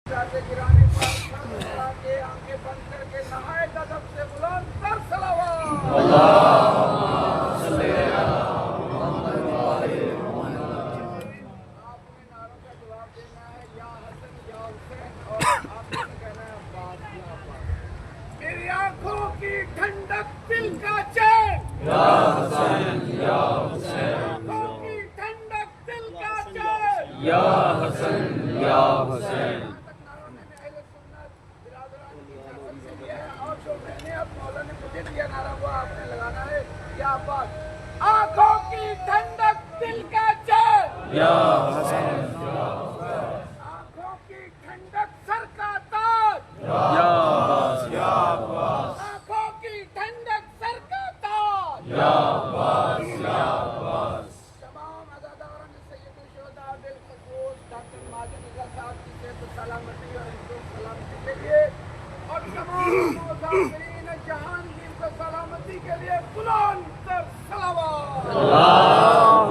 گرانے پر سر کے آنکھیں بند کر کے نہایت ادب سے بلند تر صلوات آپ نے نعروں کا جواب دینا ہے یا حسن یا حسین اور آپ نے کہنا ہے عباس یا عباس میری آنکھوں کی ٹھنڈک دل کا چین یا حسین یا حسین آنکھوں کی ٹھنڈک دل کا چین یا حسن یا حسین آنکھوں کی ٹھنڈک دل کا چین یا حسین آنکھوں کی ٹھنڈک سر کا تاج یا عباس یا عباس آنکھوں کی ٹھنڈک سر کا تاج یا عباس یا عباس تمام عزاداران سید الشہداء بالخصوص ڈاکٹر ماجد رضا صاحب کی صحت و سلامتی اور انکو سلامتی کے لیے اور تمام مظاہرین جہانگیر کو سلامتی کے لیے بلند تر صلوات اللہم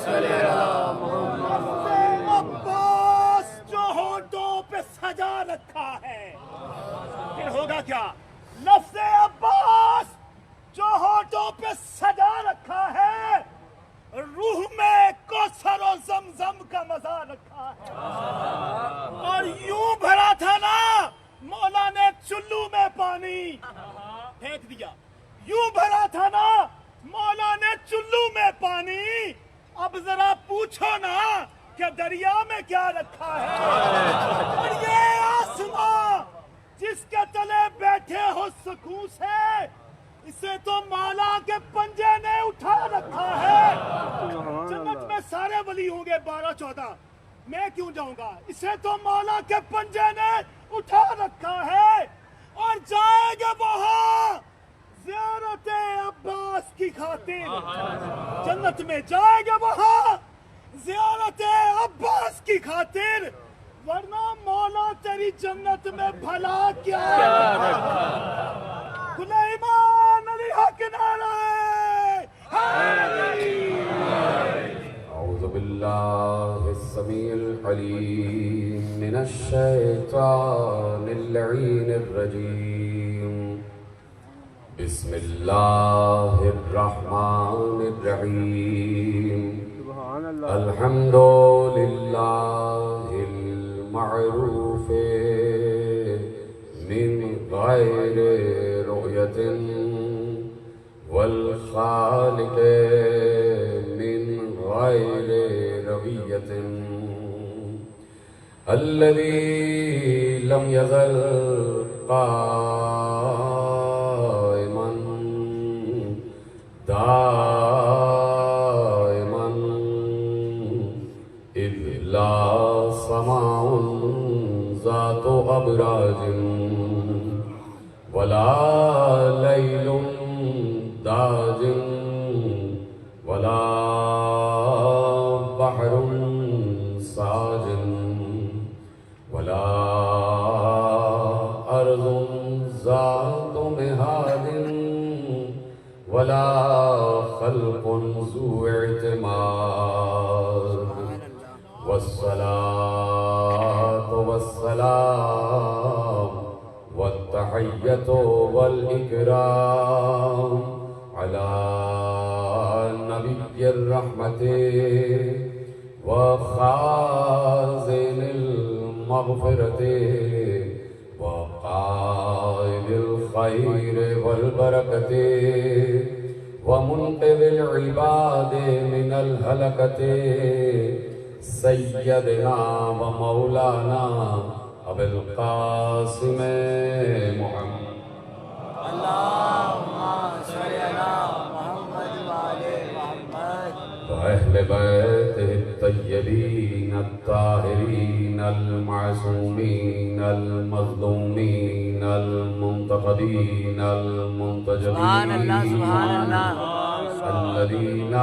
صلی علی محمد عباس جو ہونٹوں پہ سجا رکھا ہے پھر ہوگا کیا لفظ عباس جو ہونٹوں پہ سجا رکھا ہے روح میں کوثر و زمزم کا مزہ رکھا ہے اور یوں بھرا تھا نا مولا نے چلو میں پانی پھینک دیا یوں بھرا تھا نا مولا نے چلو میں پانی اب ذرا پوچھو نا کہ دریا میں کیا رکھا ہے اور یہ آسمان جس کے تلے بیٹھے ہو سکون سے اسے تو مولا کے پنجے نے اٹھا رکھا ہے جنت میں سارے ولی ہوں گے 12-14 میں کیوں جاؤں گا اسے تو مولا کے پنجے نے اٹھا رکھا ہے اور جائے گا وہاں زیارت عباس کی خاطر جنت میں جائے گا وہاں زیارت عباس کی خاطر ورنہ مولا تیری جنت میں بھلا کیا رکھا سلیمان علی حق نعرہ أعوذ بالله السميع العليم من الشيطان اللعين الرجيم بسم الله الرحمن الرحيم الحمد لله المعروف من غير رؤية والخالق من غير رؤية الذي لم يزل قائما دائما إذ لا سماع ذات أبراج ولا ليل داج ولا بحر ساج ولا أرض ذات مهاد ولا خلق ذو اعتماد والصلاة والسلام والتحية والإكرام على نبي الرحمة وخازن المغفرة وقائد الخير والبركة ومنقذ العباد من الهلكة سيدنا ومولانا أبي القاسم محمد اللهم صل على محمد وعلى محمد وأهل بيته الطيبين الطاهرين المعصومين المظلومين المنتقدين المنتجبين سبحان الله سبحان الله الذين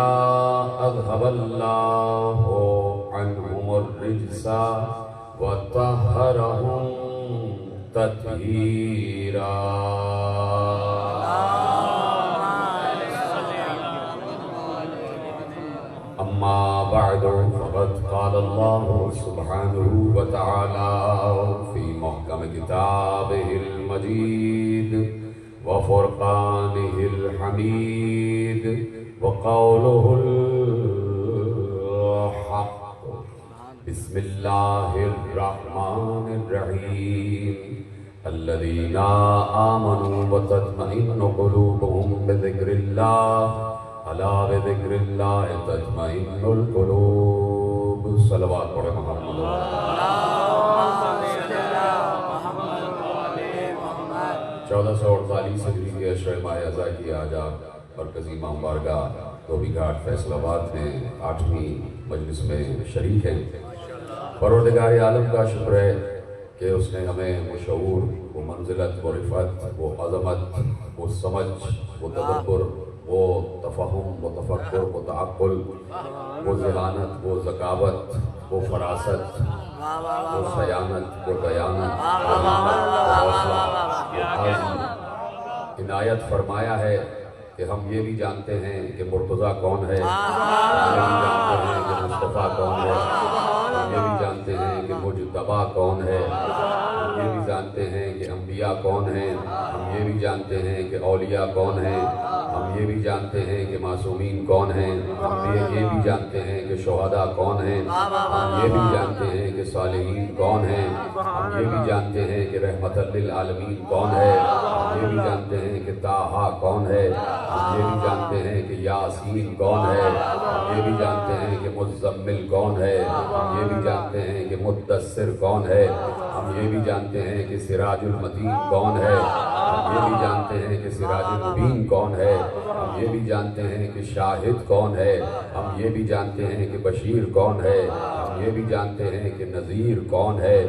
أذهب الله عنهم الرجس وطهرهم تطهيرا أما بعد فقد قال الله سبحانه وتعالى كتابه المجيد وفرقانه الحميد وقوله الحق. بسم الله الرحمن الرحيم. الذين آمنوا وتطمئن قلوبهم بذكر الله ألا بذكر الله تطمئن القلوب. صلوات پڑھے محمد. 1448 ہجری کے اشرِ ماہ اذا کی آج آپ مرکزی امام بارگاہ دھوبی گھاٹ فیصل آباد میں 8ویں مجلس میں شریک ہیں. پروردگار عالم کا شکر ہے کہ اس نے ہمیں وہ شعور، وہ منزلت، وہ رفعت، وہ عظمت، وہ سمجھ، وہ تدبر، وہ تفہم، وہ تفکر، وہ تعقل، وہ ذہانت، وہ ذکاوت، وہ فراست، وہ سیانت، وہ دیانت، وہ حوصلہ، وہ عزم عنایت فرمایا ہے کہ ہم یہ بھی جانتے ہیں کہ مرتضیٰ کون ہے، ہم یہ بھی جانتے ہیں کہ مصطفیٰ کون ہے، ہم یہ بھی جانتے ہیں کہ مجتبیٰ کون ہے، ہم یہ بھی جانتے ہیں کہ انبیاء کون ہیں، ہم یہ بھی جانتے ہیں کہ اولیاء کون ہیں، ہم یہ بھی جانتے ہیں کہ معصومین کون ہیں، ہم یہ بھی جانتے ہیں کہ شہداء کون ہیں، ہم یہ بھی جانتے ہیں کہ صالحین کون ہیں، ہم یہ بھی جانتے ہیں کہ رحمت للعالمین کون ہے، ہم یہ بھی جانتے ہیں کہ طٰہٰ کون ہے، ہم یہ بھی جانتے ہیں کہ یاسین کون ہے، ہم یہ بھی جانتے ہیں کہ مزمل کون ہے، ہم یہ بھی جانتے ہیں کہ مدثر کون ہے، ہم یہ بھی جانتے ہیں کہ سراج المدین کون ہے، ہم یہ بھی جانتے ہیں کہ سراج المبین کون ہے، ہم یہ بھی جانتے ہیں کہ شاہد کون ہے، ہم یہ بھی جانتے ہیں کہ بشیر کون ہے، ہم یہ بھی جانتے ہیں کہ نذیر کون ہے،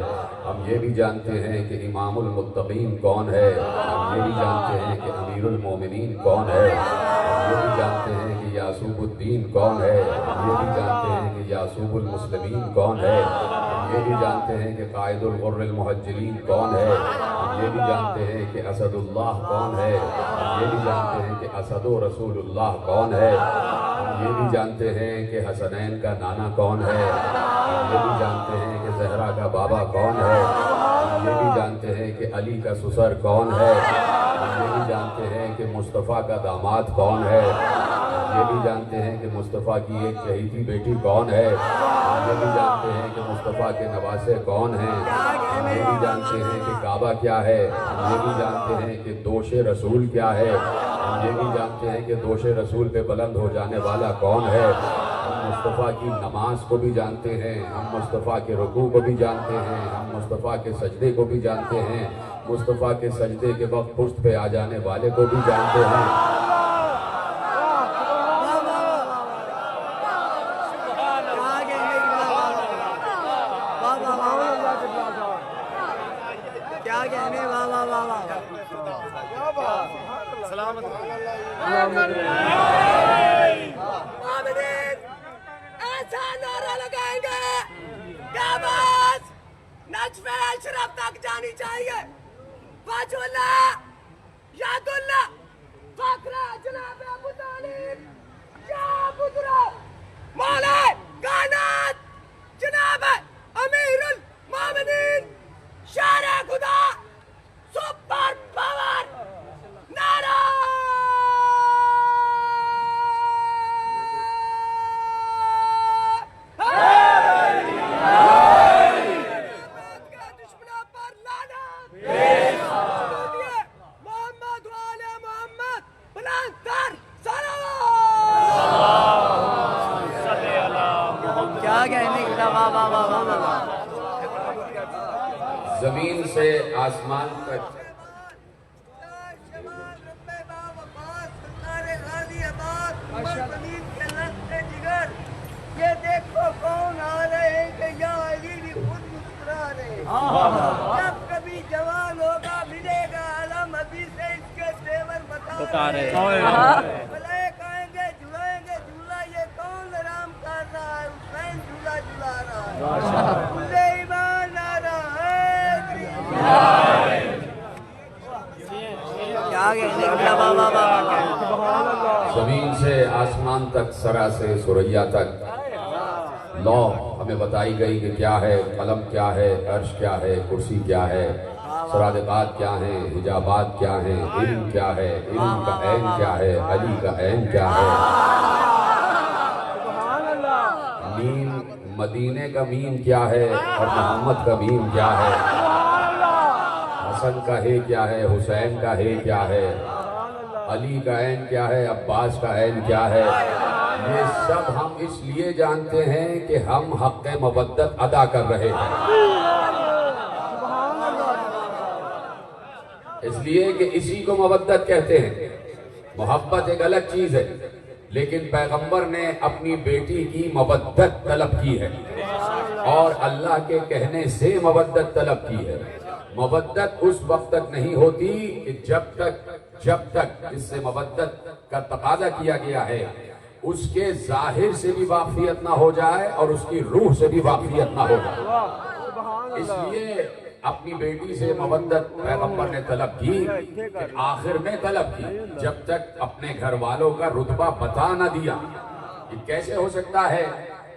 ہم یہ بھی جانتے ہیں کہ امام المتقین کون ہے، ہم یہ بھی جانتے ہیں کہ امیر المومنین کون ہے، ہم یہ بھی جانتے ہیں کہ یعصوب الدین کون ہے، ہم یہ بھی جانتے ہیں کہ یعصوب المسلمین کون ہے، ہم یہ بھی جانتے ہیں کہ قائد الغر المحجلین کون ہے، ہم یہ بھی جانتے ہیں کہ اسد اللہ کون ہے، ہم یہ بھی جانتے ہیں کہ اسد و رسول اللہ کون ہے، ہم یہ بھی جانتے ہیں کہ حسنین کا نانا کون ہے، ہم یہ بھی جانتے ہیں کہ زہرا کا بابا کون ہے، ہم یہ بھی جانتے ہیں کہ علی کا سسر کون ہے، ہم یہ بھی جانتے ہیں کہ مصطفیٰ کا داماد کون ہے، ہم یہ بھی جانتے ہیں کہ مصطفیٰ کی ایک چہیتی بیٹی کون ہے، ہم یہ بھی جانتے ہیں کہ مصطفیٰ کے نواسے کون ہیں، ہم یہ بھی جانتے ہیں کہ کعبہ کیا ہے، ہم یہ بھی جانتے ہیں کہ دوش رسول کیا ہے، ہم یہ بھی جانتے ہیں کہ دوش رسول پہ بلند ہو جانے والا کون ہے، ہم مصطفیٰ کی نماز کو بھی جانتے ہیں، ہم مصطفیٰ کے رکوع کو بھی جانتے ہیں، ہم مصطفیٰ کے سجدے کو بھی جانتے ہیں، مصطفیٰ کے سجدے کے وقت پشت پہ آ جانے والے کو بھی جانتے ہیں. ایسا نعرہ لگائیں گے کہ آواز نجف اشرف تک جانی چاہیے. وجہ اللہ، یاد اللہ، فقرہ جناب ابو طالب، یا بدرہ مولا کائنات جناب امیر المومنین شار خدا سپر پاور نعرہ زمین سے آسمان تک یہ دیکھو کون آ رہے ہیں کہ یا علی بھی خود مسکرا رہے ہیں. جب کبھی جوان ہوگا ملے گا علم ابھی سے اس کے تیور بتا رہے ہیں. بھلے کہیں گے جھلائیں گے جھولا یہ کون رام کر رہا ہے حسین جھولا جھلا رہا ہے. کل ایمان آ رہا ہے. زمین سے آسمان تک، سرا سے سریا تک لوح ہمیں بتائی گئی کہ کیا ہے، قلم کیا ہے، عرش کیا ہے، کرسی کیا ہے. صادقات کیا ہیں، حجابات کیا ہیں، علم کیا ہے، علم کا عین کیا ہے، علی کا عین کیا ہے، میم مدینے کا میم کیا ہے اور محمد کا میم کیا ہے، حسن کا ہے کیا ہے، حسین کا ہے کیا ہے، علی کا عین کیا ہے، عباس کا عین کیا ہے۔ یہ سب ہم اس لیے جانتے ہیں کہ ہم حق مودت ادا کر رہے ہیں، اس لیے کہ اسی کو مودت کہتے ہیں۔ محبت ایک الگ چیز ہے، لیکن پیغمبر نے اپنی بیٹی کی مودت طلب کی ہے اور اللہ کے کہنے سے مودت طلب کی ہے۔ مودت اس وقت تک نہیں ہوتی کہ جب تک اس سے مودت کا تقاضا کیا گیا ہے اس کے ظاہر سے بھی واقفیت نہ ہو جائے اور اس کی روح سے بھی واقفیت نہ ہو جائے۔ اس لیے اپنی بیٹی سے مودت پیغمبر نے طلب کی کہ آخر میں طلب کی، جب تک اپنے گھر والوں کا رتبہ بتا نہ دیا۔ یہ کیسے ہو سکتا ہے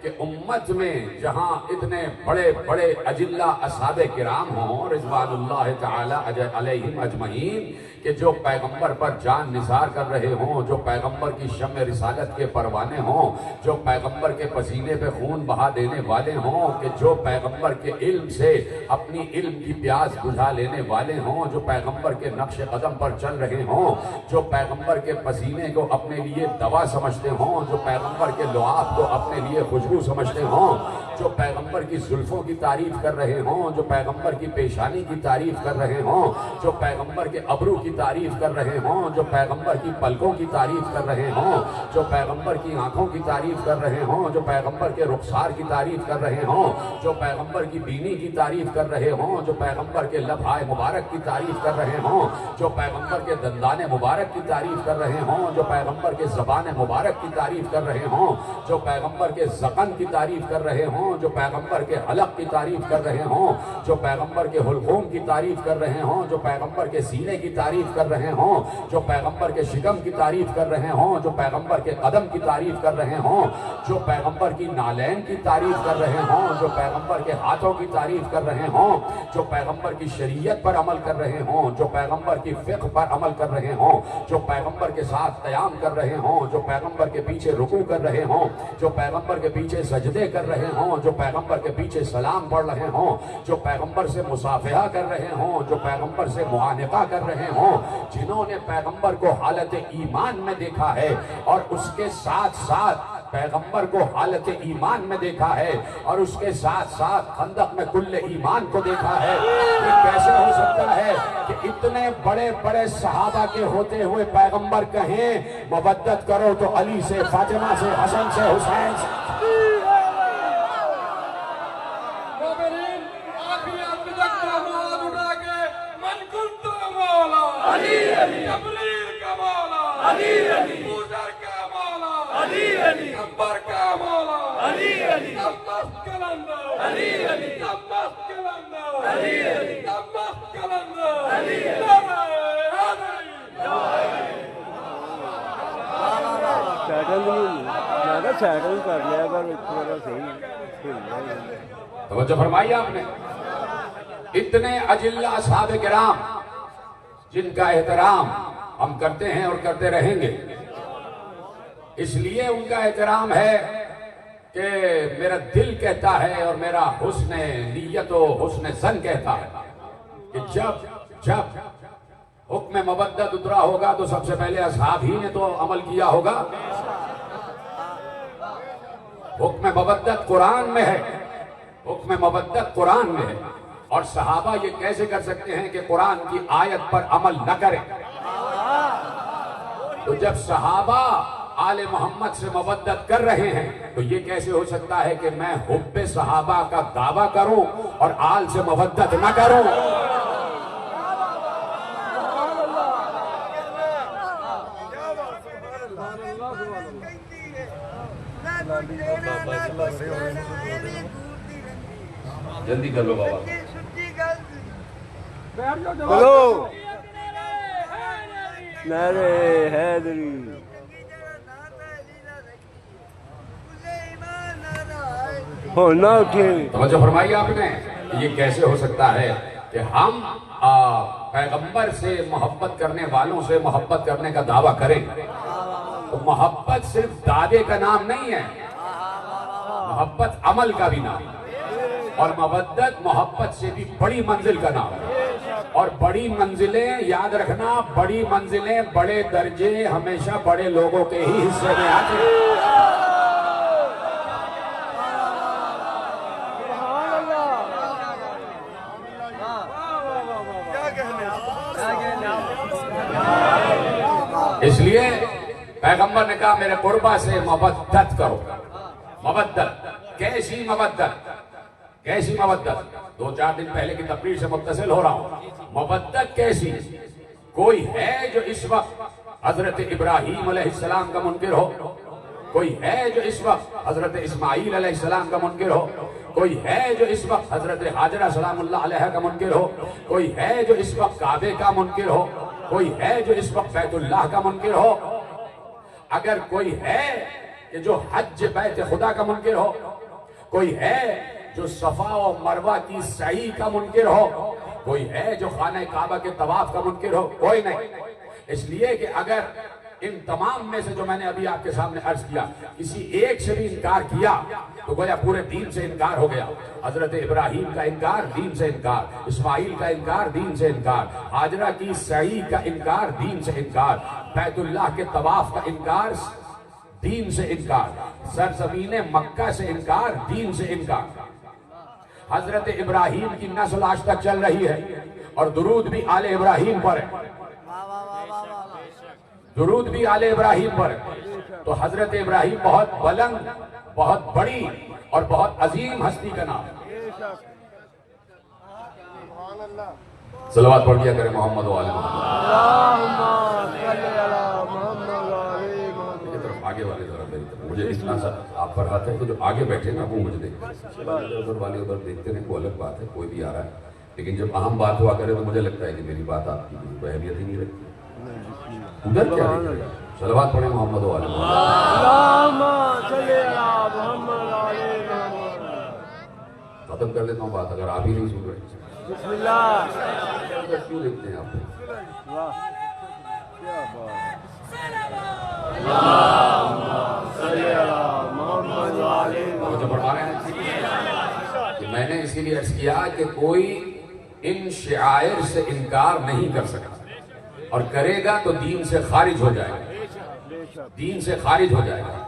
کہ امت میں جہاں اتنے بڑے بڑے اجلہ اصحاب کرام ہوں رضوان اللہ تعالی علیہم اجمعین، کہ جو پیغمبر پر جان نثار کر رہے ہوں، جو پیغمبر کی شمع رسالت کے پروانے ہوں، جو پیغمبر کے پسینے پہ خون بہا دینے والے ہوں، کہ جو پیغمبر کے علم سے اپنی علم کی پیاس بجھا لینے والے ہوں، جو پیغمبر کے نقش قدم پر چل رہے ہوں، جو پیغمبر کے پسینے کو اپنے لیے دوا سمجھتے ہوں، جو پیغمبر کے لعاب کو اپنے لیے خوشبو سمجھتے ہوں، جو پیغمبر کی زلفوں کی تعریف کر رہے ہوں، جو پیغمبر کی پیشانی کی تعریف کر رہے ہوں، جو پیغمبر کے ابرو کی تعریف کر رہے ہوں، جو پیغمبر کی پلکوں کی تعریف کر رہے ہوں، جو پیغمبر کی آنکھوں کی تعریف کر رہے ہوں، جو پیغمبر کے رخسار کی تعریف کر رہے ہوں، جو پیغمبر کی بینی کی تعریف کر رہے ہوں، جو پیغمبر کے لبھائے مبارک کی تعریف کر رہے ہوں، جو پیغمبر کے دندان مبارک کی تعریف کر رہے ہوں، جو پیغمبر کے زبان مبارک کی تعریف کر رہے ہوں، جو پیغمبر کے زقن کی تعریف کر رہے ہوں، جو پیغمبر کے حلق کی تعریف کر رہے ہوں، جو پیغمبر کے حلقوم کی تعریف کر رہے ہوں، جو پیغمبر کے سینے کی تعریف کر رہے ہوں، جو پیغمبر کے شکم کی تعریف کر رہے ہوں، جو پیغمبر کے قدم کی تعریف کر رہے ہوں، جو پیغمبر کی نالین کی تعریف کر رہے ہوں، جو پیغمبر کے ہاتھوں کی تعریف کر رہے ہوں، جو پیغمبر کی شریعت پر عمل کر رہے ہوں، جو پیغمبر کی فقہ پر عمل کر رہے ہوں، جو پیغمبر کے ساتھ قیام کر رہے ہوں، جو پیغمبر کے پیچھے رکوع کر رہے ہوں، جو پیغمبر کے پیچھے سجدے کر رہے ہوں، جو پیغمبر کے پیچھے سلام پڑھ رہے ہوں، جو پیغمبر سے مصافحہ کر رہے ہوں، جو پیغمبر سے معانقہ کر رہے ہوں، جنہوں نے پیغمبر کو حالت ایمان میں دیکھا ہے اور اس کے ساتھ ساتھ پیغمبر کو حالت ایمان میں دیکھا ہے اور اس کے ساتھ ساتھ خندق میں کل ایمان کو دیکھا ہے، یہ کیسے ہو سکتا ہے کہ اتنے بڑے بڑے صحابہ کے ہوتے ہوئے پیغمبر کہیں مودت کرو تو علی سے، فاطمہ سے، حسن سے، حسین سے۔ سیٹل کر لیا پر صحیح توجہ فرمائی آپ نے، اتنے اجلہ اصحاب کرام جن کا احترام ہم کرتے ہیں اور کرتے رہیں گے، اس لیے ان کا احترام ہے کہ میرا دل کہتا ہے اور میرا حسن نیت و حسن ظن کہتا ہے کہ جب حکم مودت اترا ہوگا تو سب سے پہلے اصحاب ہی نے تو عمل کیا ہوگا۔ حکم مودت قرآن میں ہے، حکم مودت قرآن میں ہے، اور صحابہ یہ کیسے کر سکتے ہیں کہ قرآن کی آیت پر عمل نہ کریں؟ تو جب صحابہ آل محمد سے مودت کر رہے ہیں تو یہ کیسے ہو سکتا ہے کہ میں حب صحابہ کا دعویٰ کروں اور آل سے مودت نہ کروں؟ جلدی کر لو بابا، چلو نعرے حیدری۔ توجہ فرمائی آپ نے، یہ کیسے ہو سکتا ہے کہ ہم پیغمبر سے محبت کرنے والوں سے محبت کرنے کا دعویٰ کریں تو محبت صرف دعوے کا نام نہیں ہے، محبت عمل کا بھی نام ہے، اور مودت محبت سے بھی بڑی منزل کا نام ہے۔ اور بڑی منزلیں یاد رکھنا، بڑی منزلیں، بڑے درجے ہمیشہ بڑے لوگوں کے ہی حصے میں آتے ہیں۔ اس لیے پیغمبر نے کہا میرے قربا سے مودت کرو۔ مودت کیسی مودت؟ کیسی مودت؟ 2-4 دن پہلے کی تقریر سے متصل ہو رہا ہوں۔ مودت کیسی؟ کوئی ہے جو اس وقت حضرت ابراہیم علیہ السلام کا منکر ہو؟ کوئی ہے جو اس وقت حضرت اسماعیل علیہ السلام کا منکر ہو؟ کوئی ہے جو اس وقت حضرت حاجرہ سلام اللہ علیہ کا منکر ہو؟ کوئی ہے جو اس وقت کعبے کا منکر ہو؟ کوئی ہے جو اس وقت بیت اللہ کا منکر ہو؟ اگر کوئی ہے کہ جو حج بیت خدا کا منکر ہو، کوئی ہے جو صفا و مروہ کی سعی کا منکر ہو، کوئی ہے جو خانہ کعبہ کے طواف کا منکر ہو، کوئی نہیں۔ اس لیے کہ اگر ان تمام میں سے جو میں نے ابھی آپ کے سامنے عرض کیا کسی ایک سے بھی انکار کیا تو گویا پورے دین سے انکار ہو گیا۔ حضرت ابراہیم کا انکار، دین سے انکار، اسماعیل کا انکار، دین سے انکار، حاجرہ کی سعی کا انکار، دین سے انکار، بیت اللہ کے طواف کا انکار، دین سے انکار، سرزمین مکہ سے انکار، دین سے انکار۔ حضرت ابراہیم کی نسل آج تک چل رہی ہے اور درود بھی آل ابراہیم پر ہے، درود بھی آل ابراہیم پر ہے۔ تو حضرت ابراہیم بہت بلند، بہت بڑی اور بہت عظیم ہستی کا نام ہے۔ صلوات پڑھ دیا کریں محمد و آل محمد۔ آگے والے ذرا میری طرف، مجھے اتنا سا آپ پر ہاتھ ہے تو جو آگے بیٹھے نا وہ مجھے دیکھتے ہیں، ادھر والے ادھر دیکھتے ہیں، وہ الگ بات ہے، کوئی بھی آ رہا ہے، لیکن جب اہم بات ہوا کرے تو مجھے لگتا ہے کہ میری بات آپ کی کوئی اہمیت ہی نہیں رکھتی۔ ادھر کیا دیکھ رہے ہیں؟ صلوات پڑھیں محمد و آل محمد۔ ختم کر دیتا ہوں بات اگر آپ ہی نہیں سن رہے۔ بسم اللہ۔ کیوں دیکھتے ہیں آپ؟ مجھے پڑھا رہے ہیں کہ میں نے اسی لیے عرض کیا کہ کوئی ان شعائر سے انکار نہیں کر سکتا، اور کرے گا تو دین سے خارج ہو جائے گا، دین سے خارج ہو جائے گا۔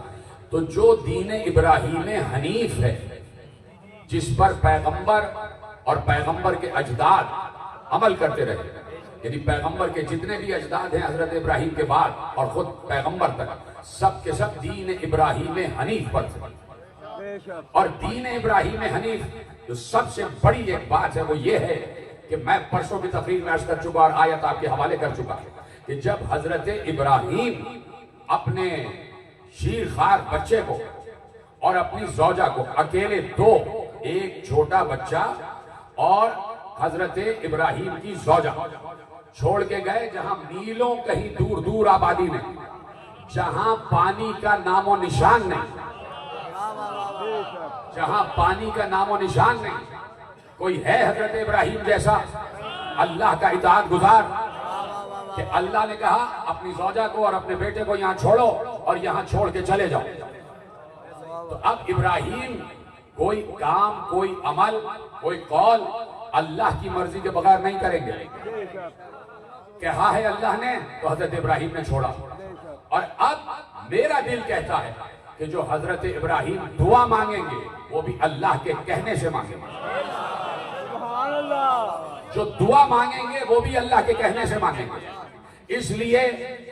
تو جو دین ابراہیم حنیف ہے، جس پر پیغمبر اور پیغمبر کے اجداد عمل کرتے رہے، یعنی پیغمبر کے جتنے بھی اجداد ہیں حضرت ابراہیم کے بعد اور خود پیغمبر تک، سب کے سب دین ابراہیم حنیف پر تھے۔ اور دین ابراہیم حنیف جو سب سے بڑی ایک بات ہے وہ یہ ہے کہ میں پرسوں کی تقریر میں عرض کر چکا اور آیت آپ کے حوالے کر چکا کہ جب حضرت ابراہیم اپنے شیرخوار بچے کو اور اپنی زوجہ کو اکیلے دو، ایک چھوٹا بچہ اور حضرت ابراہیم کی زوجہ چھوڑ کے گئے جہاں میلوں کہیں دور دور آبادی نہیں، جہاں پانی کا نام و نشان نہیں، جہاں پانی کا نام و نشان نہیں۔ کوئی ہے حضرت ابراہیم جیسا اللہ کا اطاعت گزار کہ اللہ نے کہا اپنی زوجہ کو اور اپنے بیٹے کو یہاں چھوڑو اور یہاں چھوڑ کے چلے جاؤ۔ تو اب ابراہیم کوئی کام، کوئی عمل، کوئی قول اللہ کی مرضی کے بغیر نہیں کریں گے۔ کہا ہے اللہ نے تو حضرت ابراہیم نے چھوڑا۔ اور اب میرا دل کہتا ہے کہ جو حضرت ابراہیم دعا مانگیں گے وہ بھی اللہ کے کہنے سے مانگیں گے، جو دعا مانگیں گے وہ بھی اللہ کے کہنے سے مانگیں گے۔ اس لیے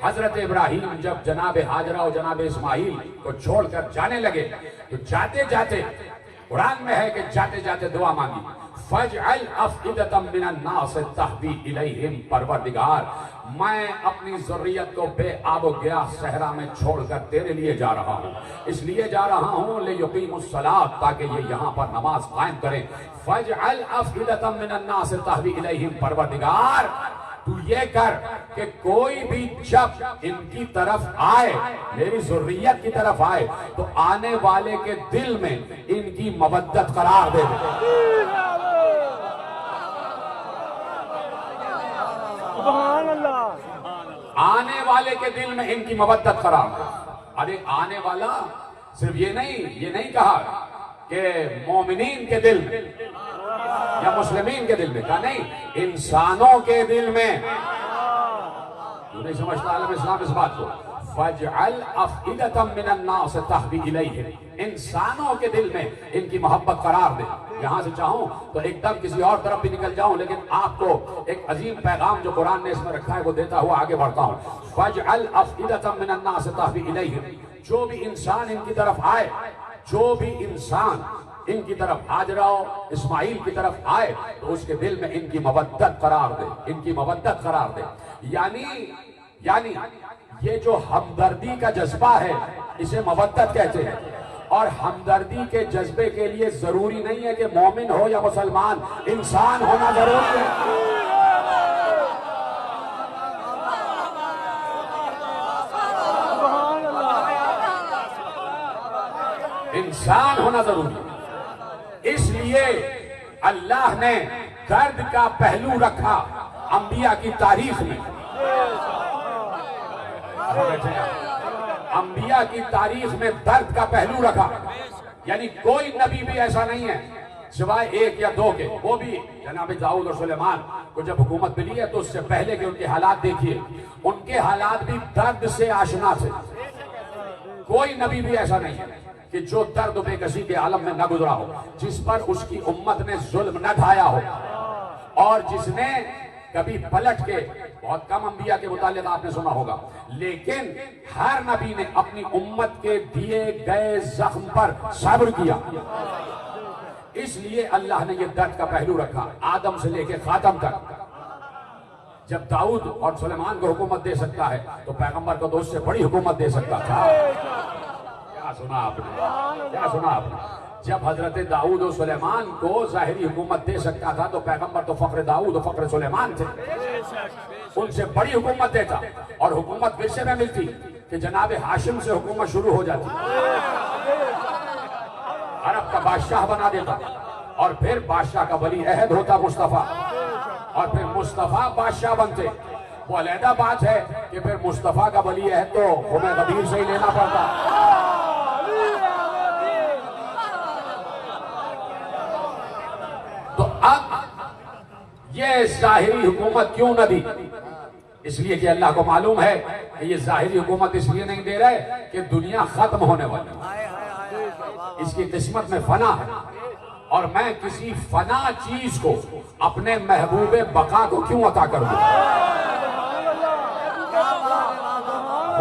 حضرت ابراہیم جب جناب حاجرہ اور جناب اسماعیل کو چھوڑ کر جانے لگے تو جاتے جاتے قرآن میں ہے کہ جاتے جاتے دعا مانگی، فَاجْعَلْ أَفْئِدَةً مِّنَ النَّاسِ تَهْوِي إِلَيْهِمْ، پروردگار میں اپنی ذریت کو بے آب و گیاہ صحرا میں چھوڑ کر تیرے لیے جا رہا ہوں، اس لیے جا رہا ہوں لِيُقِيمُوا الصَّلَاةَ، تاکہ یہ یہاں پر نماز قائم کریں۔ فَاجْعَلْ أَفْئِدَةً مِّنَ النَّاسِ تَهْوِي إِلَيْهِمْ، پروردگار تو یہ کر کہ کوئی بھی جب ان کی طرف آئے، میری ذریت کی طرف آئے تو آنے والے کے دل میں ان کی مودت قرار دے دے۔ آنے والے کے دل میں ان کی مودت قرار دے. ارے آنے والا صرف یہ نہیں کہا کہ مومنین کے دل میں یا مسلمین کے دل میں، کہا نہیں، انسانوں کے دل میں. تو نہیں سمجھتا عالم اسلام اس بات کو. فَاجْعَلْ أَفْئِدَةً مِّنَ النَّاسِ تَهْوِي إِلَيْهِمْ، انسانوں کے دل میں ان کی محبت قرار دے. یہاں سے چاہوں تو ایک دم کسی اور طرف بھی نکل جاؤں، لیکن آپ کو ایک عظیم پیغام جو قرآن نے اس میں رکھا ہے وہ دیتا ہوا آگے بڑھتا ہوں. فَاجْعَلْ أَفْئِدَةً مِّنَ النَّاسِ تَهْوِي إِلَيْهِمْ، جو بھی انسان ان کی طرف آئے، جو بھی انسان ان کی طرف ہاجرہ و اسماعیل کی طرف آئے تو اس کے دل میں ان کی مودت قرار دے، ان کی مودت قرار دے. یعنی یہ جو ہمدردی کا جذبہ ہے اسے مودت کہتے ہیں. اور ہمدردی کے جذبے کے لیے ضروری نہیں ہے کہ مومن ہو یا مسلمان، انسان ہونا ضروری ہے. انسان ہونا ضروری ہے. اس لیے اللہ نے درد کا پہلو رکھا انبیاء کی تاریخ میں. انبیاء کی تاریخ میں درد کا پہلو رکھا. یعنی کوئی نبی بھی ایسا نہیں ہے سوائے ایک یا دو کے، وہ بھی جناب داؤد اور سلیمان کو جب حکومت ملی ہے تو اس سے پہلے کے ان کے حالات دیکھیے، ان کے حالات بھی درد سے آشنا تھے. کوئی نبی بھی ایسا نہیں ہے کہ جو درد و بے کسی کے عالم میں نہ گزرا ہو، جس پر اس کی امت نے ظلم نہ ڈھایا ہو، اور جس نے کبھی پلٹ کے، بہت کم انبیاء کے متعلق آپ نے سنا ہوگا، لیکن ہر نبی نے اپنی امت کے دیے گئے زخم پر صبر کیا. اس لیے اللہ نے یہ درد کا پہلو رکھا آدم سے لے کے خاتم تک. جب داؤد اور سلیمان کو حکومت دے سکتا ہے تو پیغمبر کو تو اس سے بڑی حکومت دے سکتا تھا. کیا سنا آپ نے؟ جب حضرت داؤد و سلیمان کو ظاہری حکومت دے سکتا تھا تو پیغمبر تو فخر داؤد و فخر سلیمان تھے، ان سے بڑی حکومت دیتا. اور حکومت ورثے میں ملتی کہ جناب ہاشم سے حکومت شروع ہو جاتی، عرب کا بادشاہ بنا دیتا، اور پھر بادشاہ کا ولی عہد ہوتا مصطفیٰ، اور پھر مصطفیٰ بادشاہ بنتے. وہ علیحدہ بات ہے کہ پھر مصطفیٰ کا ولی عہد تو ہمیں غدیر سے ہی لینا پڑتا. تو اب یہ ظاہری حکومت کیوں نہ دی؟ اس لیے کہ اللہ کو معلوم ہے کہ یہ ظاہری حکومت اس لیے نہیں دے رہے کہ دنیا ختم ہونے والی ہے، اس کی قسمت میں فنا ہے، اور میں کسی فنا چیز کو اپنے محبوب بقا کو کیوں عطا کر دوں؟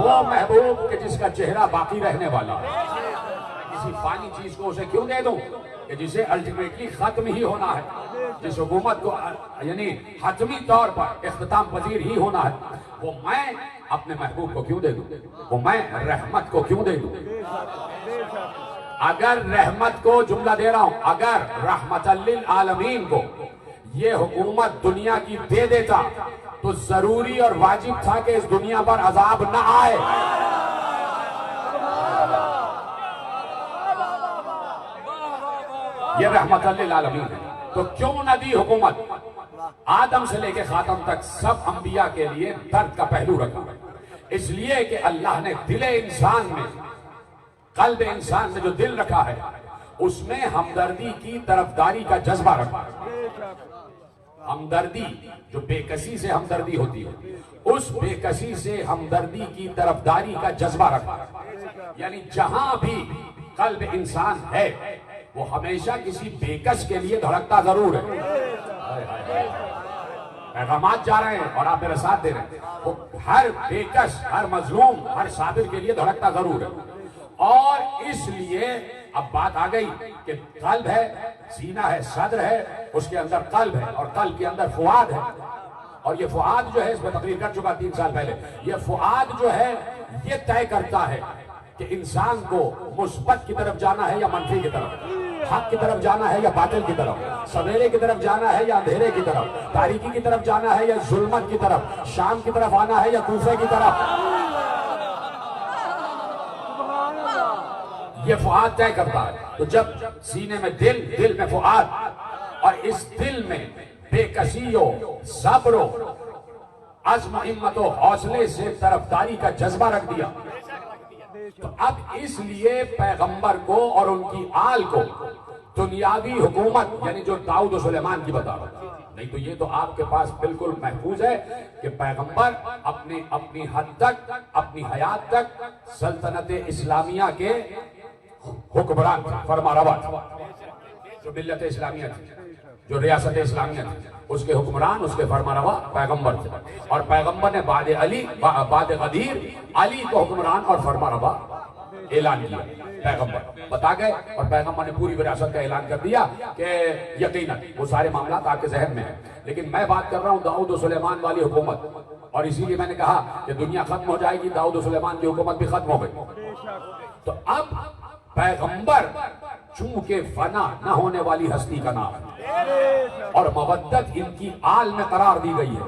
وہ محبوب کہ جس کا چہرہ باقی رہنے والا ہے، کسی فانی چیز کو اسے کیوں دے دوں کہ جسے الٹیمیٹلی ختم ہی ہونا ہے، جس حکومت کو یعنی حتمی طور پر اختتام پذیر ہی ہونا ہے، وہ میں اپنے محبوب کو کیوں دے دوں؟ وہ میں رحمت کو کیوں دے دوں؟ اگر رحمت کو، جملہ دے رہا ہوں، اگر رحمت للعالمین کو یہ حکومت دنیا کی دے دیتا تو ضروری اور واجب تھا کہ اس دنیا پر عذاب نہ آئے. یہ رحمت للعالمین ہے. تو کیوں نہ دی حکومت؟ آدم سے لے کے خاتم تک سب انبیاء کے لیے درد کا پہلو رکھا. اس لیے کہ اللہ نے دل انسان میں، قلب انسان میں جو دل رکھا ہے اس میں ہمدردی کی طرفداری کا جذبہ رکھا. ہمدردی جو بے کسی سے ہمدردی ہوتی ہے، اس بے کسی سے ہمدردی کی طرفداری کا جذبہ رکھا. یعنی جہاں بھی قلب انسان ہے وہ ہمیشہ کسی بے کس کے لیے دھڑکتا ضرور ہے. پیغامات جا رہے ہیں اور آپ میرا ساتھ دے رہے ہیں، وہ ہر بے کس، ہر مظلوم، ہر صابر کے لیے دھڑکتا ضرور ہے. اور اس لیے اب بات آ گئی کہ قلب ہے، سینہ ہے، صدر ہے، اس کے اندر قلب ہے، اور قلب کے اندر فؤاد ہے. اور یہ فؤاد جو ہے، اس میں تقریر کر چکا 3 سال پہلے، یہ فؤاد جو ہے یہ طے کرتا ہے کہ انسان کو مثبت کی طرف جانا ہے یا منفی کی طرف، حق کی طرف جانا ہے یا باطل کی طرف، سویرے کی طرف جانا ہے یا اندھیرے کی طرف، تاریکی کی طرف جانا ہے یا ظلمت کی طرف، شام کی طرف آنا ہے یا کوفے کی طرف. یہ فؤاد طے کرتا ہے. تو جب سینے میں دل میں فؤاد، اور اس دل میں بے کسی ہو، صبر ہو، عزم ہمت و حوصلے سے طرفداری کا جذبہ رکھ دیا. تو اب اس لیے پیغمبر کو اور ان کی آل کو دنیاوی حکومت یعنی جو داؤد و سلیمان کی بتا رہا تھا. نہیں تو یہ تو آپ کے پاس بالکل محفوظ ہے کہ پیغمبر اپنی حد تک اپنی حیات تک سلطنت اسلامیہ کے حکمران فرما روا تھا. جو ملت اسلامیہ تھی, جو ریاست اسلامیہ تھی, اس کے حکمران, اس کے فرما روا پیغمبر تھے. اور پیغمبر نے بعد غدیر علی کو حکمران اور فرما روا اعلان کیا. پیغمبر بتا گئے اور پیغمبر نے پوری وراثت کا اعلان کر دیا کہ یقیناً وہ سارے معاملات آپ کے ذہن میں ہیں. لیکن میں بات کر رہا ہوں داؤد و سلیمان والی حکومت, اور اسی لیے میں نے کہا کہ دنیا ختم ہو جائے گی, داؤد و سلیمان کی حکومت بھی ختم ہو گئی. تو اب پیغمبر چونکہ فنا نہ ہونے والی ہستی کا نام ہے اور مودت ان کی آل میں قرار دی گئی ہے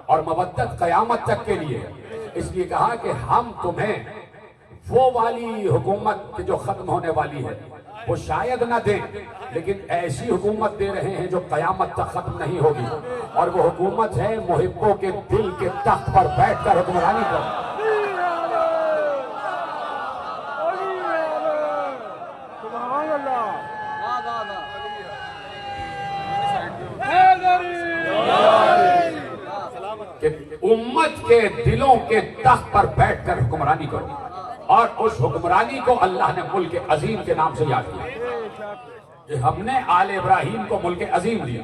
اور مودت قیامت تک کے لیے ہے, اس لیے کہا کہ ہم تمہیں وہ والی حکومت جو ختم ہونے والی ہے وہ شاید نہ دیں, لیکن ایسی حکومت دے رہے ہیں جو قیامت تک ختم نہیں ہوگی. اور وہ حکومت ہے محبوں کے دل کے تخت پر بیٹھ کر حکمرانی کرو. کہ امت کے دلوں کے تخت پر بیٹھ کر حکمرانی کرو, اور اس حکمرانی کو اللہ نے ملک عظیم کے نام سے یاد کیا. کہ ہم نے آل ابراہیم کو ملک عظیم دیا.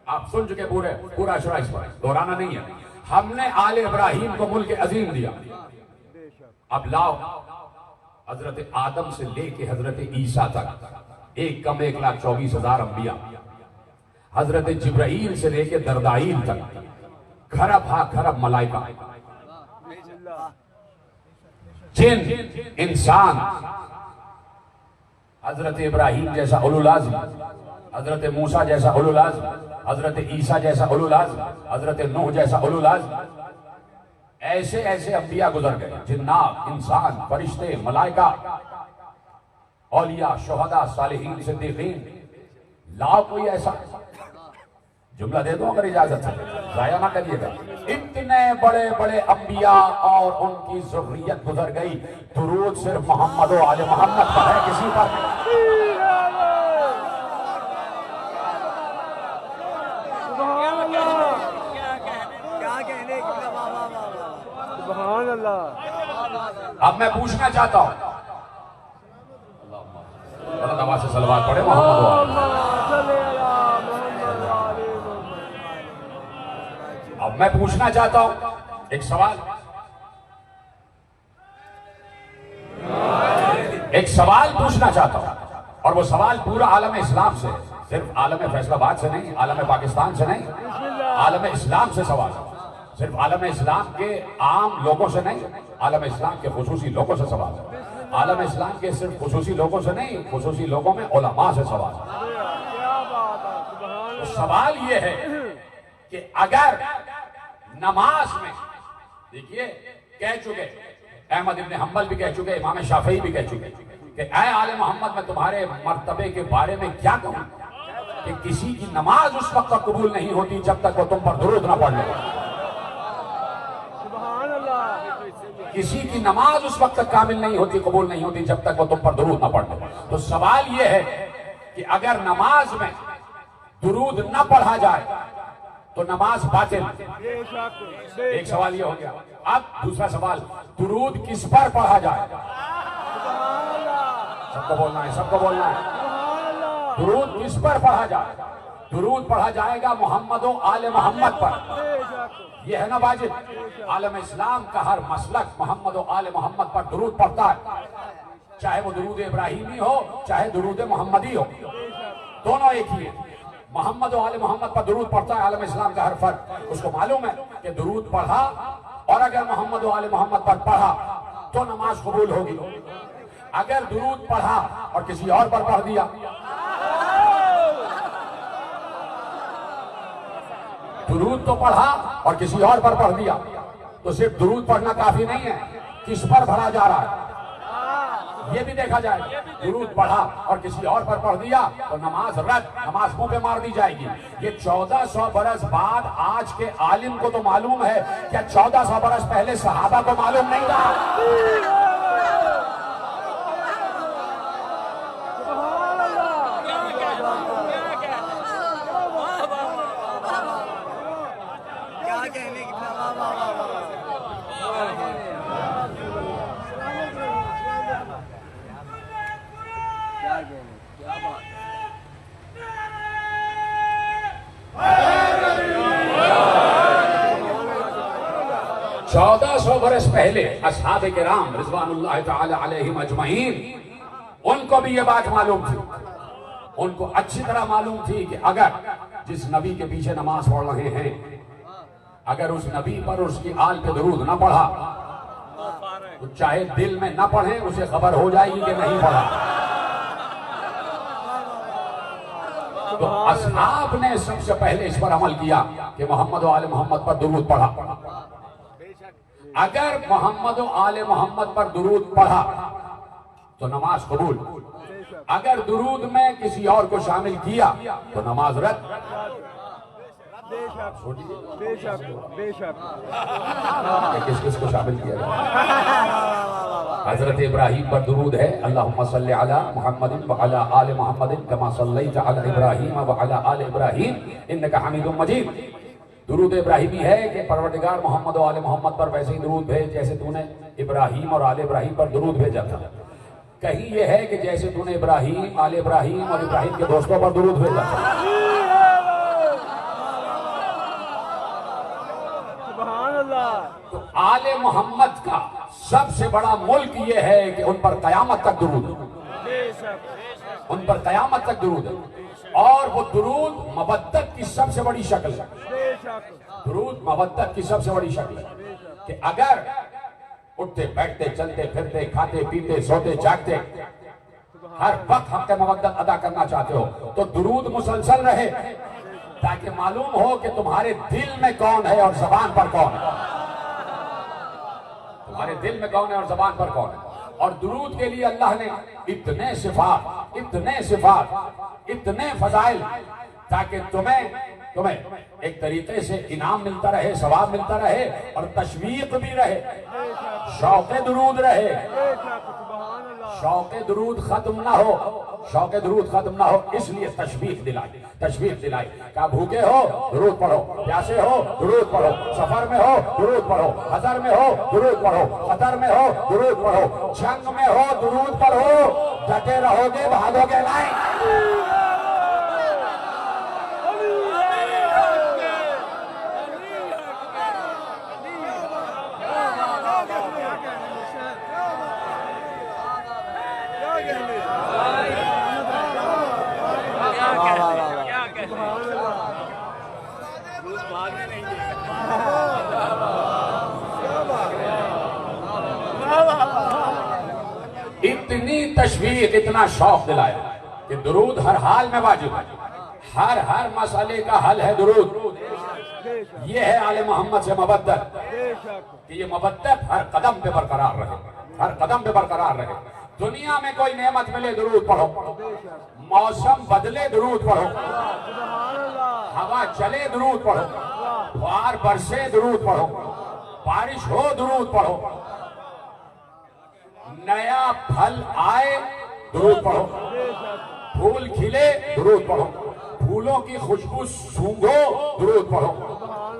آپ سن چکے پورا اشرا, اس پر دہرانا نہیں ہے. ہم نے آل ابراہیم کو ملک عظیم دیا. اب لاؤ حضرت آدم سے لے کے حضرت عیسیٰ تک ایک کم 1,24,000 انبیاء, حضرت جبرائیل سے لے کے دردائیل تک کھرب ہا کھرب ملائکہ, جن, انسان, حضرت ابراہیم جیسا اولو العزم, حضرت موسیٰ جیسا اولو العزم, حضرت عیسیٰ جیسا اولو العزم, حضرت نوح جیسا اولو العزم, ایسے ایسے انبیاء گزر گئے. جنات, انسان, فرشتے, ملائکہ, اولیاء, شہداء, صالحین, صدیقین. لاؤ کوئی ایسا جملہ دے دو اگر اجازت ہے, ضائع نہ کریے گا. اتنے بڑے بڑے انبیاء اور ان کی ذریت گزر گئی, درود صرف محمد و آل محمد پر ہے, کسی پر سبحان اللہ. اب میں پوچھنا چاہتا ہوں, اللہ آواز سے صلوات پڑھے محمد و آل. اب میں پوچھنا چاہتا ہوں ایک سوال, پوچھنا چاہتا ہوں, اور وہ سوال پورا عالم اسلام سے, صرف عالم فیصل آباد سے نہیں, عالم پاکستان سے نہیں, عالم اسلام سے سوال. صرف عالم اسلام کے عام لوگوں سے نہیں, عالم اسلام کے خصوصی لوگوں سے سوال ہے. عالم اسلام کے صرف خصوصی لوگوں سے نہیں, خصوصی لوگوں میں علماء سے سوال ہے. تو سوال یہ ہے کہ اگر نماز میں, دیکھیے کہہ چکے, احمد ابن حنبل بھی کہہ چکے, امام شافعی بھی کہہ چکے کہ اے آل محمد میں تمہارے مرتبے کے بارے میں کیا کہوں کہ کسی کی نماز اس وقت تک قبول نہیں ہوتی جب تک وہ تم پر درود نہ پڑھ لے. کسی کی نماز اس وقت تک کامل نہیں ہوتی, قبول نہیں ہوتی جب تک وہ تم پر درود نہ پڑھ لے. تو سوال یہ ہے کہ اگر نماز میں درود نہ پڑھا جائے تو نماز باطل. ایک سوال یہ ہو گیا. اب دوسرا سوال, درود کس پر پڑھا جائے؟ سب کو بولنا ہے, سب کو بولنا ہے. درود کس پر پڑھا جائے؟ درود پڑھا جائے گا محمد و آل محمد پر. یہ ہے نا واجب. عالم اسلام کا ہر مسلک محمد و آل محمد پر درود پڑھتا ہے, چاہے وہ درود ابراہیمی ہو چاہے درود محمدی ہو, دونوں ایک ہی ہے. محمد و آل محمد پر درود پڑھتا ہے عالم اسلام کا ہر فرد. اس کو معلوم ہے کہ درود پڑھا اور اگر محمد و آل محمد پر پڑھا تو نماز قبول ہوگی. اگر درود پڑھا اور کسی اور پر پڑھ دیا, درود تو پڑھا اور کسی اور پر پڑھ دیا, تو صرف درود پڑھنا کافی نہیں ہے. کس پر پڑھا جا رہا ہے؟ یہ بھی دیکھا جائے. درود پڑھا اور کسی اور پر پڑھ دیا تو نماز رد، نماز منہ پہ مار دی جائے گی. یہ 1400 برس بعد آج کے عالم کو تو معلوم ہے، کیا 1400 برس پہلے صحابہ کو معلوم نہیں تھا؟ چودہ سو برس پہلے اصحاب کرام رضوان اللہ تعالی علیہم اجمعین ان کو بھی یہ بات معلوم تھی. ان کو اچھی طرح معلوم تھی کہ اگر جس نبی کے پیچھے نماز پڑھ رہے ہیں، اگر اس نبی پر اس کی آل پہ درود نہ پڑھا تو چاہے دل میں نہ پڑھیں اسے خبر ہو جائے گی کہ نہیں پڑھا. تو اصحاب نے سب سے پہلے اس پر عمل کیا کہ محمد و آل محمد پر درود پڑھا. اگر محمد و آل محمد پر درود پڑھا تو نماز قبول، اگر درود میں کسی اور کو شامل کیا تو نماز رد. کس کس کو شامل کیا حضرت ابراہیم پر درود ہے، اللہم صلی علی محمد وعلی آل محمد کما صلیت علی ابراہیم وعلی آل ابراہیم انکا حمید مجید. درود ابراہیمی ہے کہ پروردگار محمد و آل محمد پر ویسے ہی درود بھیج جیسے تو نے ابراہیم اور آل ابراہیم پر درود بھیجا تھا. کہیں یہ ہے کہ جیسے تو نے ابراہیم، آل ابراہیم اور ابراہیم کے دوستوں پر درود بھیجا تھا. تو آل محمد کا سب سے بڑا ملک یہ ہے کہ ان پر قیامت تک درود ہے، ان پر قیامت تک درود ہے. اور وہ درود مودت کی سب سے بڑی شکل ہے. درود مودت کی سب سے بڑی شکل ہے کہ اگر اٹھتے بیٹھتے چلتے پھرتے کھاتے پیتے سوتے جاگتے ہر وقت حق مودت ادا کرنا چاہتے ہو تو درود مسلسل رہے، تاکہ معلوم ہو کہ تمہارے دل میں کون ہے اور زبان پر کون ہے. تمہارے دل میں کون ہے اور زبان پر کون ہے. اور درود کے لیے اللہ نے اتنے صفات، اتنے فضائل، تاکہ تمہیں ایک طریقے سے انعام ملتا رہے، ثواب ملتا رہے اور تشویق بھی رہے، شوق درود رہے. شوق درود ختم نہ ہو، شوق درود ختم نہ ہو، اس لیے تشویق دلائی. کہا بھوکے ہو درود پڑھو، پیاسے ہو درود پڑھو، سفر میں ہو درود پڑھو، حضر میں ہو درود پڑھو، خطر میں ہو درود پڑھو، جنگ میں ہو درود پڑھو. ڈٹے رہو گے بھاگو گے نہیں. اتنی تشویق، اتنا شوق دلایا کہ درود ہر حال میں واجب ہے. ہر مسئلے کا حل ہے درود. یہ ہے آل محمد سے مودت کہ یہ مودت ہر قدم پہ برقرار رہے، ہر قدم پہ برقرار رہے. دنیا میں کوئی نعمت ملے درود پڑھو، موسم بدلے درود پڑھو، ہوا چلے درود پڑھو، بہار برسے درود پڑھو، بارش ہو درود پڑھو، نیا پھل آئے درود پڑھو، پھول کھلے درود پڑھو، پھولوں کی خوشبو سونگھو درود پڑھو،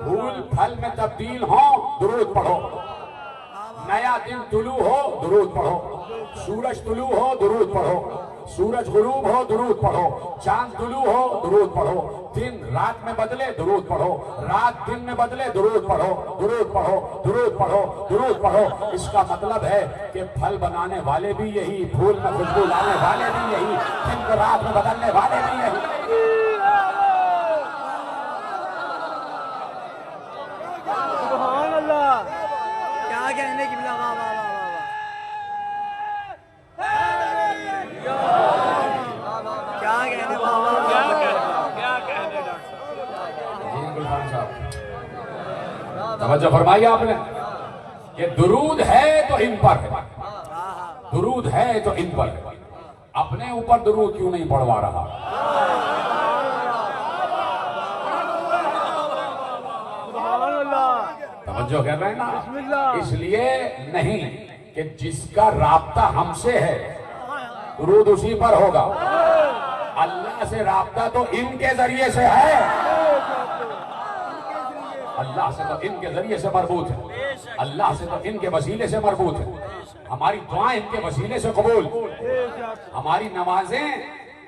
پھول پھل میں تبدیل ہوں درود پڑھو، نیا دن طلوع ہو درود پڑھو، سورج طلوع ہو درود پڑھو، سورج غروب ہو درود پڑھو، چاند طلوع ہو درود پڑھو، دن رات میں بدلے درود پڑھو، رات دن میں بدلے درود پڑھو، درود پڑھو، درود پڑھو، درود پڑھو. اس کا مطلب ہے کہ پھل بنانے والے بھی یہی، پھول میں خوشبو لانے والے بھی یہی، دن کو رات میں بدلنے والے بھی یہی. سبحان اللہ. کیا کہنے کی بلا توجہ فرمائی آپ نے کہ درود ہے تو ان پر ہے. درود ہے تو ان پر اپنے اوپر درود کیوں نہیں پڑھوا رہا؟ توجہ کر رہے ہیں نا؟ اس لیے نہیں کہ جس کا رابطہ ہم سے ہے درود اسی پر ہوگا. اللہ سے رابطہ تو ان کے ذریعے سے ہے، اللہ سے تو ان کے ذریعے سے مربوط ہے، اللہ سے تو ان کے وسیلے سے مربوط ہے. ہماری دعائیں ان کے وسیلے سے قبول، ہماری نمازیں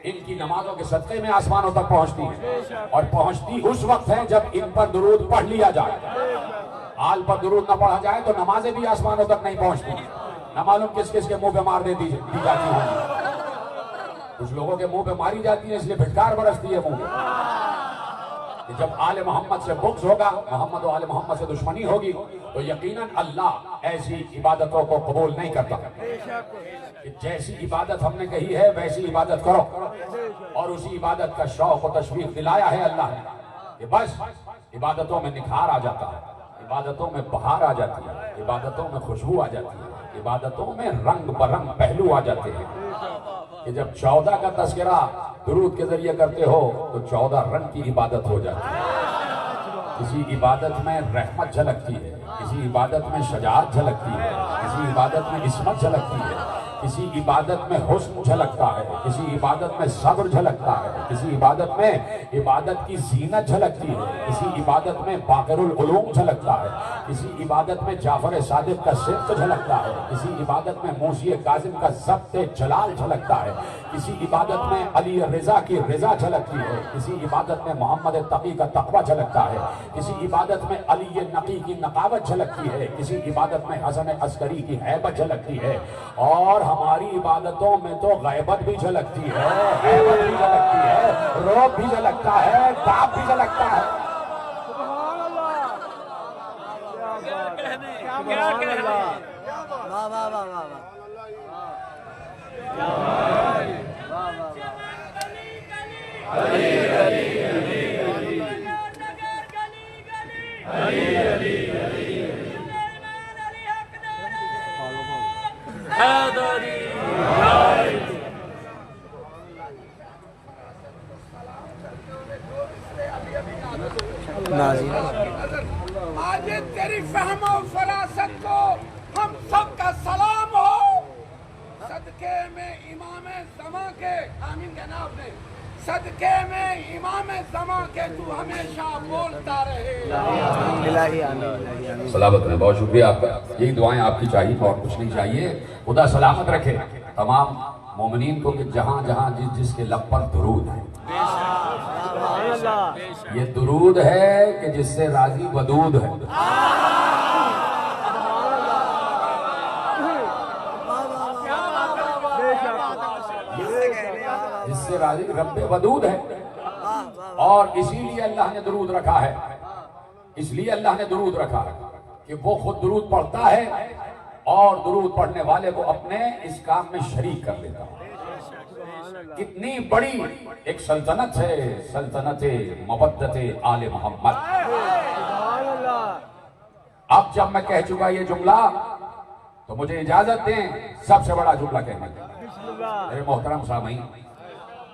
ان کی نمازوں کے صدقے میں آسمانوں تک پہنچتی ہیں، اور پہنچتی اس وقت ہے جب ان پر درود پڑھ لیا جائے. آل پر درود نہ پڑھا جائے تو نمازیں بھی آسمانوں تک نہیں پہنچتی. نہ معلوم کس کس کے منہ پہ مار دی جاتی ہوں. کچھ لوگوں کے منہ پہ ماری جاتی ہے اس لیے پھٹکار برستی ہے منہ پہ. جب آل محمد سے بغض ہوگا، محمد و آل محمد سے دشمنی ہوگی، تو یقیناً اللہ ایسی عبادتوں کو قبول نہیں کرتا. کہ جیسی عبادت ہم نے کہی ہے ویسی عبادت کرو، اور اسی عبادت کا شوق و تشویق دلایا ہے اللہ نے کہ بس عبادتوں میں نکھار آ جاتا ہے، عبادتوں میں بہار آ جاتی ہے، عبادتوں میں خوشبو آ جاتی ہے، عبادتوں میں رنگ برنگ پہلو آ جاتے ہیں. کہ جب 14 کا تذکرہ درود کے ذریعے کرتے ہو تو 14 رنگ کی عبادت ہو جاتی ہے. کسی عبادت میں رحمت جھلکتی ہے، کسی عبادت میں شجاعت جھلکتی ہے، کسی عبادت میں عصمت جھلکتی ہے، کسی عبادت میں حسن جھلکتا ہے، کسی عبادت میں صبر جھلکتا ہے، کسی عبادت میں عبادت کی زینت جھلکتی ہے، کسی عبادت میں باقر العلوم جھلکتا ہے، کسی عبادت میں جعفر صادق کا صدق جھلکتا ہے، کسی عبادت میں موسی کاظم کا ضبط جلال جھلکتا ہے، کسی عبادت میں علی رضا کی رضا جھلکتی ہے، کسی عبادت میں محمد تقی کا تقوی جھلکتا ہے، کسی عبادت میں علی نقی کی نقاوت جھلکتی ہے، کسی عبادت میں حسن عسکری کی ہیبت جھلکتی ہے. اور ہماری عبادتوں میں تو غیبت بھی جھلکتی ہے، ہیبت بھی جھلکتی ہے، رعب بھی جھلکتا ہے، تاب بھی جھلکتا ہے. آج تیری فہم و فراست کو ہم سب کا سلام ہو. صدقے میں امام زمان کے، آمین کہنا آپ نے، صدقے میں امام زمان کے تو ہمیشہ بولتا رہے. سلامت رہے. بہت شکریہ آپ کا. یہی دعائیں آپ کی چاہیے اور کچھ نہیں چاہیے. خدا سلامت رکھے تمام مومنین کو کہ جہاں جہاں جس جس کے لب پر درود ہے. یہ درود ہے کہ جس سے راضی ودود ہے. جس سے راضی رب ودود ہے. اور اسی لیے اللہ نے درود رکھا ہے، اس لیے اللہ نے درود رکھا ہے کہ وہ خود درود پڑھتا ہے اور درود پڑھنے والے کو اپنے اس کام میں شریک کر لیتا ہے. کتنی بڑی ایک سلطنت ہے، سلطنت مودت آل محمد. اب جب میں کہہ چکا یہ جملہ تو مجھے اجازت دیں سب سے بڑا جملہ کہنے کا. میرے محترم سامعین،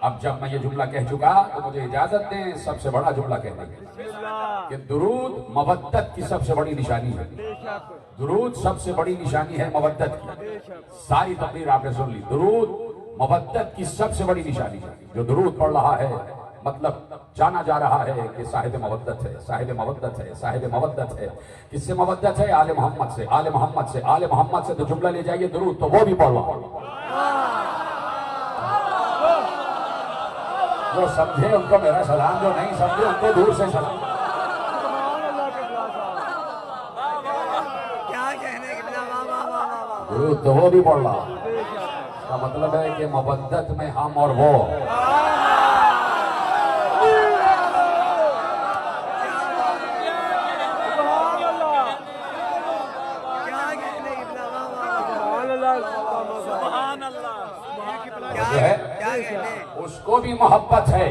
اب جب میں یہ جملہ کہہ چکا تو مجھے اجازت دیں سب سے بڑا جملہ کہنے کا کہ درود مودت کی سب سے بڑی نشانی ہے. درود سب سے بڑی نشانی ہے مودت کی. ساری تقریر آپ نے سن لی. درود مودت کی سب سے بڑی نشانی ہے. جو درود پڑھ رہا ہے مطلب جانا جا رہا ہے کہ صاحب مودت ہے، صاحب مودت ہے، صاحب مودت ہے. کس سے مودت ہے؟ آل محمد سے. آل محمد سے. آل محمد سے تو جملہ لے جائیے درود تو وہ بھی پڑھ رہا. جو سمجھے ان کو میرا سلام، جو نہیں سمجھے ان کو دور سے سلام. درود تو وہ بھی پڑھ رہا. اس کا مطلب ہے کہ مودت میں ہم اور وہ. اس کو بھی محبت ہے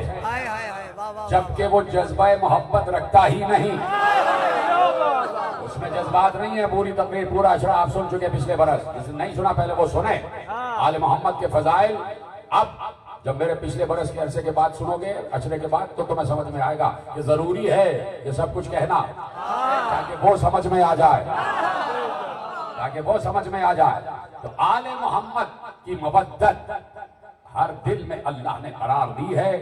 جبکہ وہ جذبہ محبت رکھتا ہی نہیں. اس میں جذبات نہیں ہے، پوری تقریر پورا اشرا آپ سن چکے پچھلے برس، جس نے نہیں سنا پہلے وہ سنیں آل محمد کے فضائل۔ اب جب میرے پچھلے برس کے عرصے کے بعد سنو گے، اشرے کے بعد، تو تمہیں سمجھ میں آئے گا کہ ضروری ہے یہ سب کچھ کہنا تاکہ وہ سمجھ میں آ جائے، تاکہ وہ سمجھ میں آ جائے۔ تو آل محمد کی مودت ہر دل میں اللہ نے قرار دی ہے،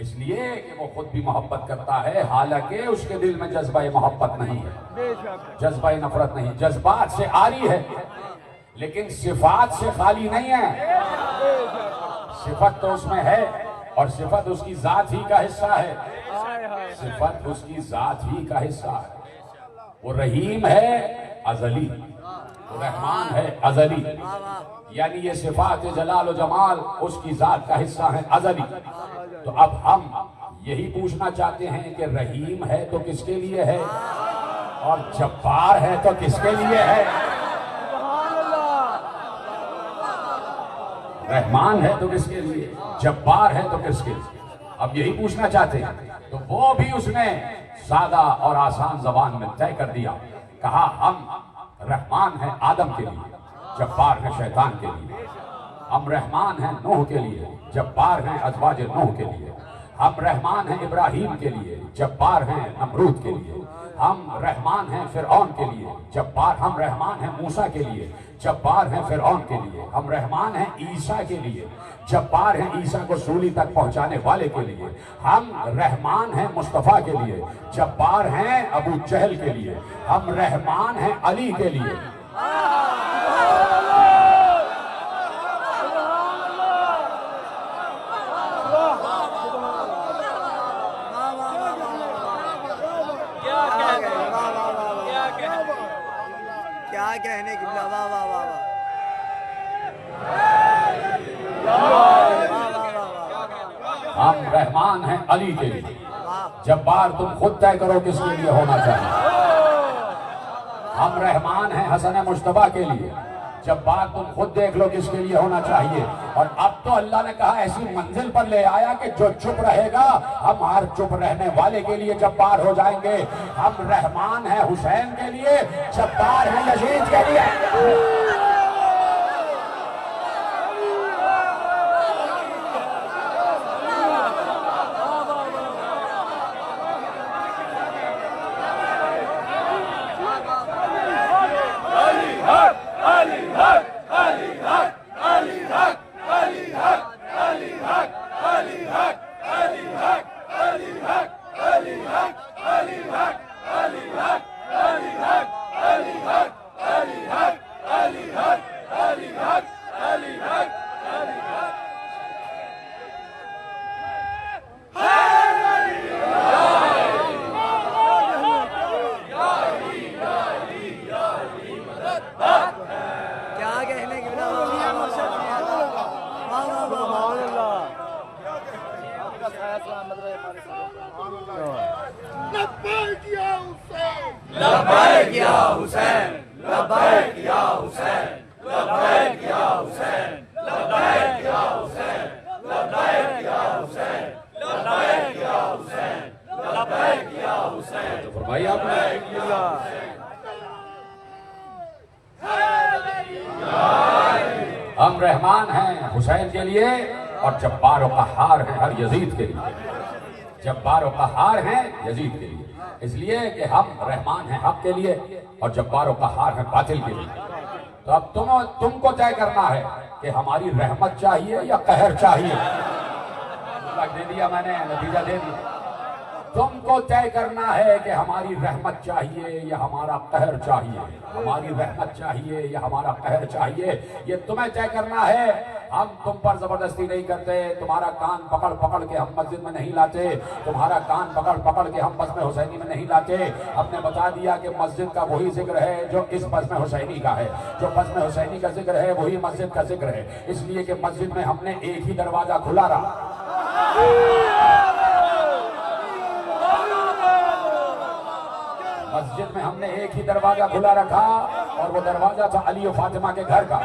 اس لیے کہ وہ خود بھی محبت کرتا ہے، حالانکہ اس کے دل میں جذبہ محبت نہیں ہے، جذبہ نفرت نہیں، جذبات سے عاری ہے لیکن صفات سے خالی نہیں ہے۔ صفت تو اس میں ہے، اور صفت اس کی ذات ہی کا حصہ ہے، صفت اس کی ذات ہی کا حصہ ہے۔ وہ رحیم ہے ازلی، وہ رحمان ہے ازلی، یعنی یہ صفات جلال و جمال اس کی ذات کا حصہ ہے ازلی۔ تو اب ہم یہی پوچھنا چاہتے ہیں کہ رحیم ہے تو کس کے لیے ہے، اور جبار ہے تو کس کے لیے ہے؟ رحمان ہے تو کس کے لیے، جبار ہے تو کس کے لیے؟ اب یہی پوچھنا چاہتے ہیں۔ تو وہ بھی اس نے سادہ اور آسان زبان میں طے کر دیا، کہا ہم رحمان ہیں آدم کے لیے، جبار ہیں شیطان کے لیے، ہم رحمان ہیں نوح کے لیے، جبار ہیں ازواج نوح کے لیے، ہم رحمان ہیں ابراہیم کے لیے، جبار ہیں نمرود کے لیے، ہم رحمان ہیں فرعون کے لیے، جبار، ہم رحمان ہیں موسیٰ کے لیے، جبار ہیں فرعون کے لیے، ہم رحمان ہیں عیسیٰ کے لیے، جبار ہیں عیسیٰ کو سولی تک پہنچانے والے کے لیے، ہم رحمان ہیں مصطفیٰ کے لیے، جبار ہیں ابو جہل کے لیے، ہم رحمان ہیں علی کے لیے۔ کیا کہنے کی، واہ واہ واہ واہ ہم رحمان ہیں علی کے لیے، جبار تم خود طے کرو کس کے لیے ہونا چاہیے۔ ہم رحمان ہیں حسن مجتبیٰ کے لیے، جبار تم خود دیکھ لو کس کے لیے ہونا چاہیے۔ اور اب تو اللہ نے کہا ایسی منزل پر لے آیا کہ جو چپ رہے گا ہم ہر چپ رہنے والے کے لیے جبار ہو جائیں گے۔ ہم رحمان ہیں حسین کے لیے، جبار ہیں یزید کے لیے۔ لبیک یا حسین، لبیک یا حسین، لبیک یا حسین، لبیک یا حسین، لبیک یا حسین، لبیک یا حسین، لبیک یا حسین۔ تو فرمائی آپ نے ہم رحمان ہیں حسین کے لیے اور جبار و قہار ہیں ہر یزید کے لیے، جبار و قہار ہیں یزید کے لیے۔ اس لیے کہ ہم رحمان ہیں حق کے لیے اور جبار و قہار ہیں باطل کے لیے۔ تو اب تم کو طے کرنا ہے کہ ہماری رحمت چاہیے یا قہر چاہیے۔ دے دیا میں نے، نتیجہ دے دیا۔ تم کو طے کرنا ہے کہ ہماری رحمت چاہیے یا ہمارا قہر چاہیے، ہماری رحمت چاہیے یا ہمارا قہر چاہیے، یہ تمہیں طے کرنا ہے۔ ہم تم پر زبردستی نہیں کرتے، تمہارا کان پکڑ پکڑ کے ہم مسجد میں نہیں لاتے، تمہارا کان پکڑ پکڑ کے ہم بزم حسینی میں نہیں لاتے۔ ہم نے بتا دیا کہ مسجد کا وہی ذکر ہے جو اس بزم حسینی کا ہے، جو بزم حسینی کا ذکر ہے وہی مسجد کا ذکر ہے، اس لیے کہ مسجد میں ہم نے ایک ہی دروازہ کھلا رہا۔ مسجد میں ہم نے ایک ہی دروازہ کھلا رکھا اور وہ دروازہ تھا علی و فاطمہ کے گھر کا۔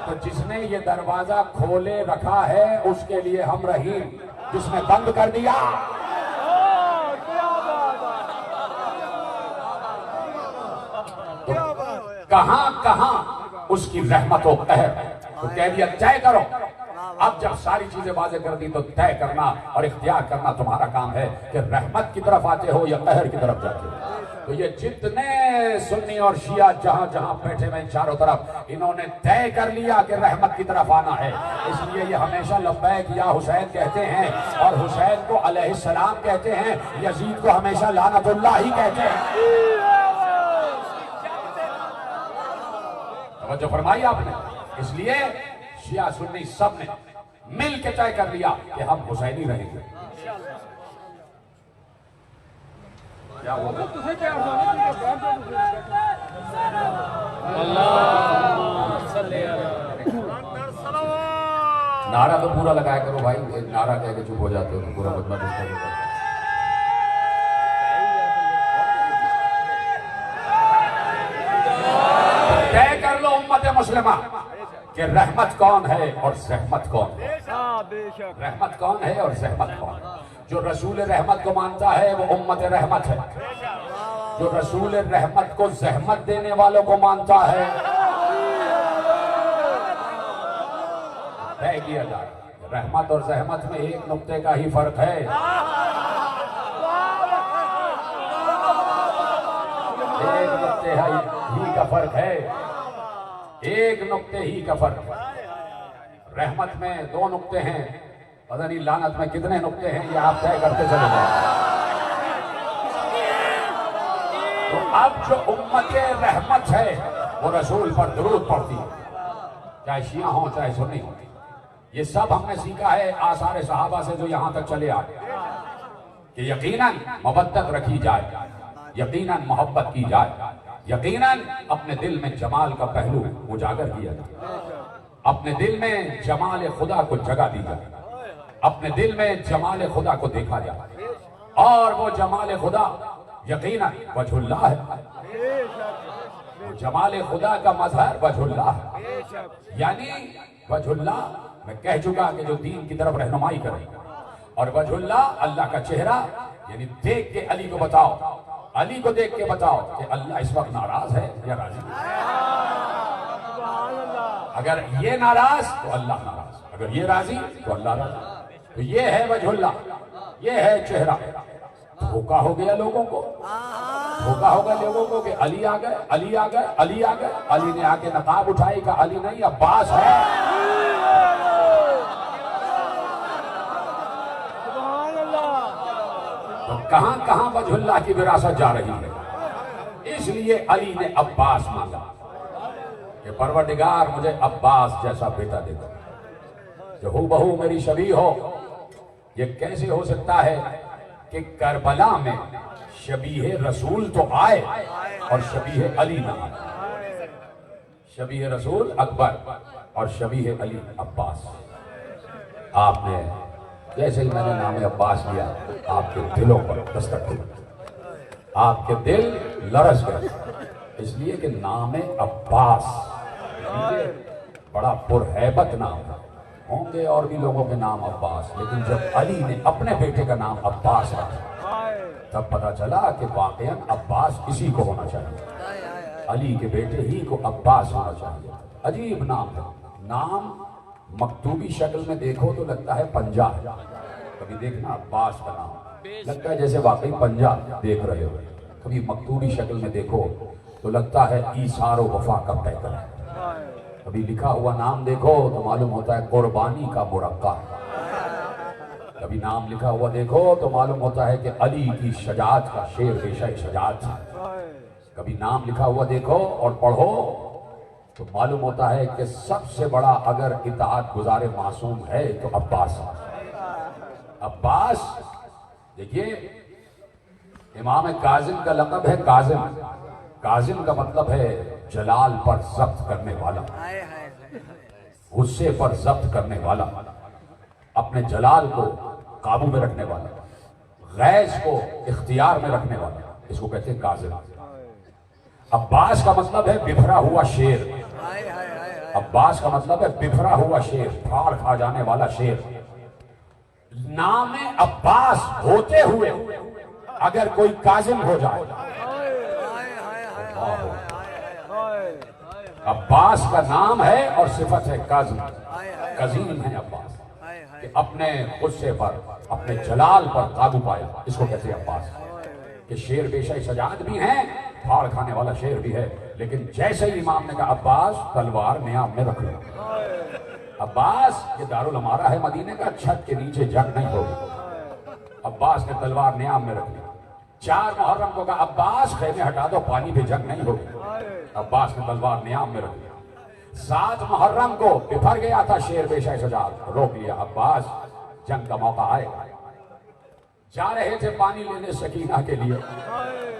تو جس نے یہ دروازہ کھولے رکھا ہے اس کے لیے ہم رحیم، جس نے بند کر دیا تو کہاں کہاں اس کی رحمت و قہر ہے، تو کہہ دیا طے کرو۔ اب جب ساری چیزیں واضح کر دی تو طے کرنا اور اختیار کرنا تمہارا کام ہے کہ رحمت کی طرف آتے ہو یا قہر کی طرف جاتے ہو۔ تو یہ جتنے سنی اور شیعہ جہاں جہاں بیٹھے ہوئے چاروں طرف، انہوں نے طے کر لیا کہ رحمت کی طرف آنا ہے، اس لیے یہ ہمیشہ لبیک یا حسین کہتے ہیں، اور حسین کو علیہ السلام کہتے ہیں، یزید کو ہمیشہ لعنت اللہ ہی کہتے ہیں۔ توجہ فرمائی آپ نے؟ اس لیے شیعہ سنی سب نے مل کے طے کر لیا کہ ہم حسینی رہیں گے۔ کیا ہوگا؟ نعرہ تو پورا لگایا کرو بھائی، ایک نعرہ کہہ کے چپ ہو جاتے ہو تو پورا مجمع ڈسٹرب ہوتا ہے۔ طے کر لو امت مسلمہ کہ رحمت کون ہے اور زحمت کون ہے۔ رحمت کون ہے اور زحمت کون ہے؟ جو رسول رحمت کو مانتا ہے وہ امت رحمت ہے، جو رسول رحمت کو زحمت دینے والوں کو مانتا ہے طے کیا جائے۔ رحمت اور زحمت میں ایک نقطے کا ہی فرق ہے، ایک نقطے ہی کا فرق ہے، ایک نقطے ہی کا فرق ہے۔ رحمت میں دو نقطے ہیں، پتہ نہیں لعنت میں کتنے نقطے ہیں، یہ آپ طے کرتے چلے جائیں۔ تو اب جو امت رحمت ہے وہ رسول پر درود پڑھتی ہے، چاہے شیعہ ہوں چاہے سنی ہوں۔ یہ سب ہم نے سیکھا ہے آثار صحابہ سے جو یہاں تک چلے آئے کہ یقیناً مودت رکھی جائے، یقیناً محبت کی جائے، یقیناً اپنے دل میں جمال کا پہلو اجاگر کیا جائے، اپنے دل میں جمال خدا کو جگہ دی جائے، اپنے دل میں جمال خدا کو دیکھا جائے، اور وہ جمال خدا یقیناً وجہ اللہ ہے۔ جمال خدا کا مظہر وجہ اللہ ہے، یعنی وجہ اللہ میں کہہ چکا کہ جو دین کی طرف رہنمائی کرے، اور وجہ اللہ اللہ کا چہرہ، یعنی دیکھ کے علی کو بتاؤ، علی کو دیکھ کے بتاؤ کہ اللہ اس وقت ناراض ہے یا راضی ہے۔ اگر یہ ناراض تو اللہ ناراض، اگر یہ راضی تو اللہ راضی۔ تو یہ ہے وجہ اللہ، یہ ہے چہرہ۔ دھوکا ہو گیا لوگوں کو، دھوکا ہو گیا لوگوں کو کہ علی آ گئے، علی آ گئے، علی آ گئے۔ علی نے آ کے نقاب اٹھائی کہ علی نہیں عباس ہے۔ تو کہاں کہاں وجہ اللہ کی وراثت جا رہی ہے۔ اس لیے علی نے عباس مانگا کہ پروردگار مجھے عباس جیسا بیٹا دے دو جو ہو بہو میری شبیہ ہو۔ یہ کیسے ہو سکتا ہے کہ کربلا میں شبیہ رسول تو آئے اور شبیہ علی نہ آئے؟ شبیہ رسول اکبر اور شبیہ علی عباس۔ آپ نے جیسے ہی میں نے نام عباس لیا آپ کے دلوں پر دستک دی، آپ کے دل لرز گئے، اس لیے کہ نام عباس بڑا پرہیبت نام ہے۔ ہوں گے اور بھی لوگوں کے نام عباس، لیکن جب علی نے اپنے بیٹے کا نام عباس رکھا تب پتا چلا کہ واقعاً عباس اسی کو ہونا چاہیے، علی کے بیٹے ہی کو عباس ہونا چاہیے۔ عجیب نام ہے، نام مکتوبی شکل میں دیکھو تو لگتا ہے پنجہ، کبھی دیکھنا عباس کا نام لگتا ہے جیسے واقعی پنجہ دیکھ رہے ہو، کبھی مکتوبی شکل میں دیکھو تو لگتا ہے ایثار و وفا کا پیکر ہے، کبھی لکھا ہوا نام دیکھو تو معلوم ہوتا ہے قربانی کا مرقع ہے، کبھی نام لکھا ہوا دیکھو تو معلوم ہوتا ہے کہ علی کی شجاعت کا شعر ریشہ شجاعت ہے، کبھی نام لکھا ہوا دیکھو اور پڑھو تو معلوم ہوتا ہے کہ سب سے بڑا اگر اطاعت گزار معصوم ہے تو عباس ہے۔ عباس دیکھیے امام کاظم کا لقب ہے کاظم، کاظم کا مطلب ہے جلال پر ضبط کرنے والا، غصے پر ضبط کرنے والا، اپنے جلال کو قابو میں رکھنے والا، غیظ کو اختیار میں رکھنے والا، اس کو کہتے ہیں کاظم۔ عباس کا مطلب ہے بکھرا ہوا شیر، عباس کا مطلب ہے بکھرا ہوا شیر، پھاڑ کھا جانے والا شیر۔ نام عباس ہوتے ہوئے اگر کوئی کاظم ہو جائے عباس کا نام ہے اور صفت ہے کاظم، قزیم ہے عباس، کہ اپنے غصے پر، اپنے جلال پر قابو پایا، اس کو کہتے ہیں عباس۔ کہ شیر بے شک سجاد بھی ہیں، پھاڑ کھانے والا شیر بھی ہے، لیکن جیسے ہی امام نے کہا عباس تلوار نیام میں رکھ لو، عباس یہ دارالامارہ ہے مدینے کا، چھت کے نیچے جنگ نہیں ہوگی، عباس نے تلوار نیام میں رکھ لی۔ 4 محرم کو کہا عباس خیمے ہٹا دو، پانی پہ جنگ نہیں ہوگی، عباس نے تلوار نیام میں رکھ لیا۔ 7 محرم کو بفر گیا تھا شیر بے شک سجاد، روک لیا، عباس جنگ کا موقع آئے گا۔ جا رہے تھے پانی لینے سکینہ کے لیے،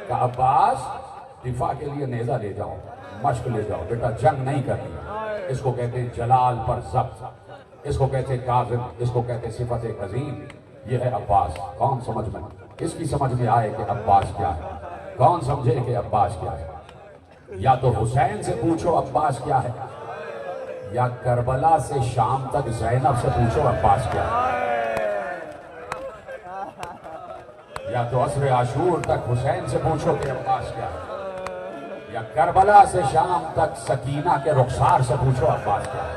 کہ عباس دفاع کے لیے نیزہ لے جاؤ، مشق لے جاؤ، بیٹا جنگ نہیں کرنی۔ اس کو کہتے ہیں جلال پر ضبط، اس کو کہتے ہیں کاظم، اس کو کہتے ہیں صفت قزیم۔ یہ ہے عباس۔ کون سمجھ میں، کس کی سمجھ میں آئے کہ عباس کیا ہے؟ کون سمجھے کہ عباس کیا ہے؟ یا تو حسین سے پوچھو عباس کیا ہے، یا کربلا سے شام تک زینب سے پوچھو عباس کیا ہے، یا تو عصر عاشور تک حسین سے پوچھو کہ عباس کیا ہے، یا کربلا سے شام تک سکینہ کے رخسار سے پوچھو عباس کیا ہے۔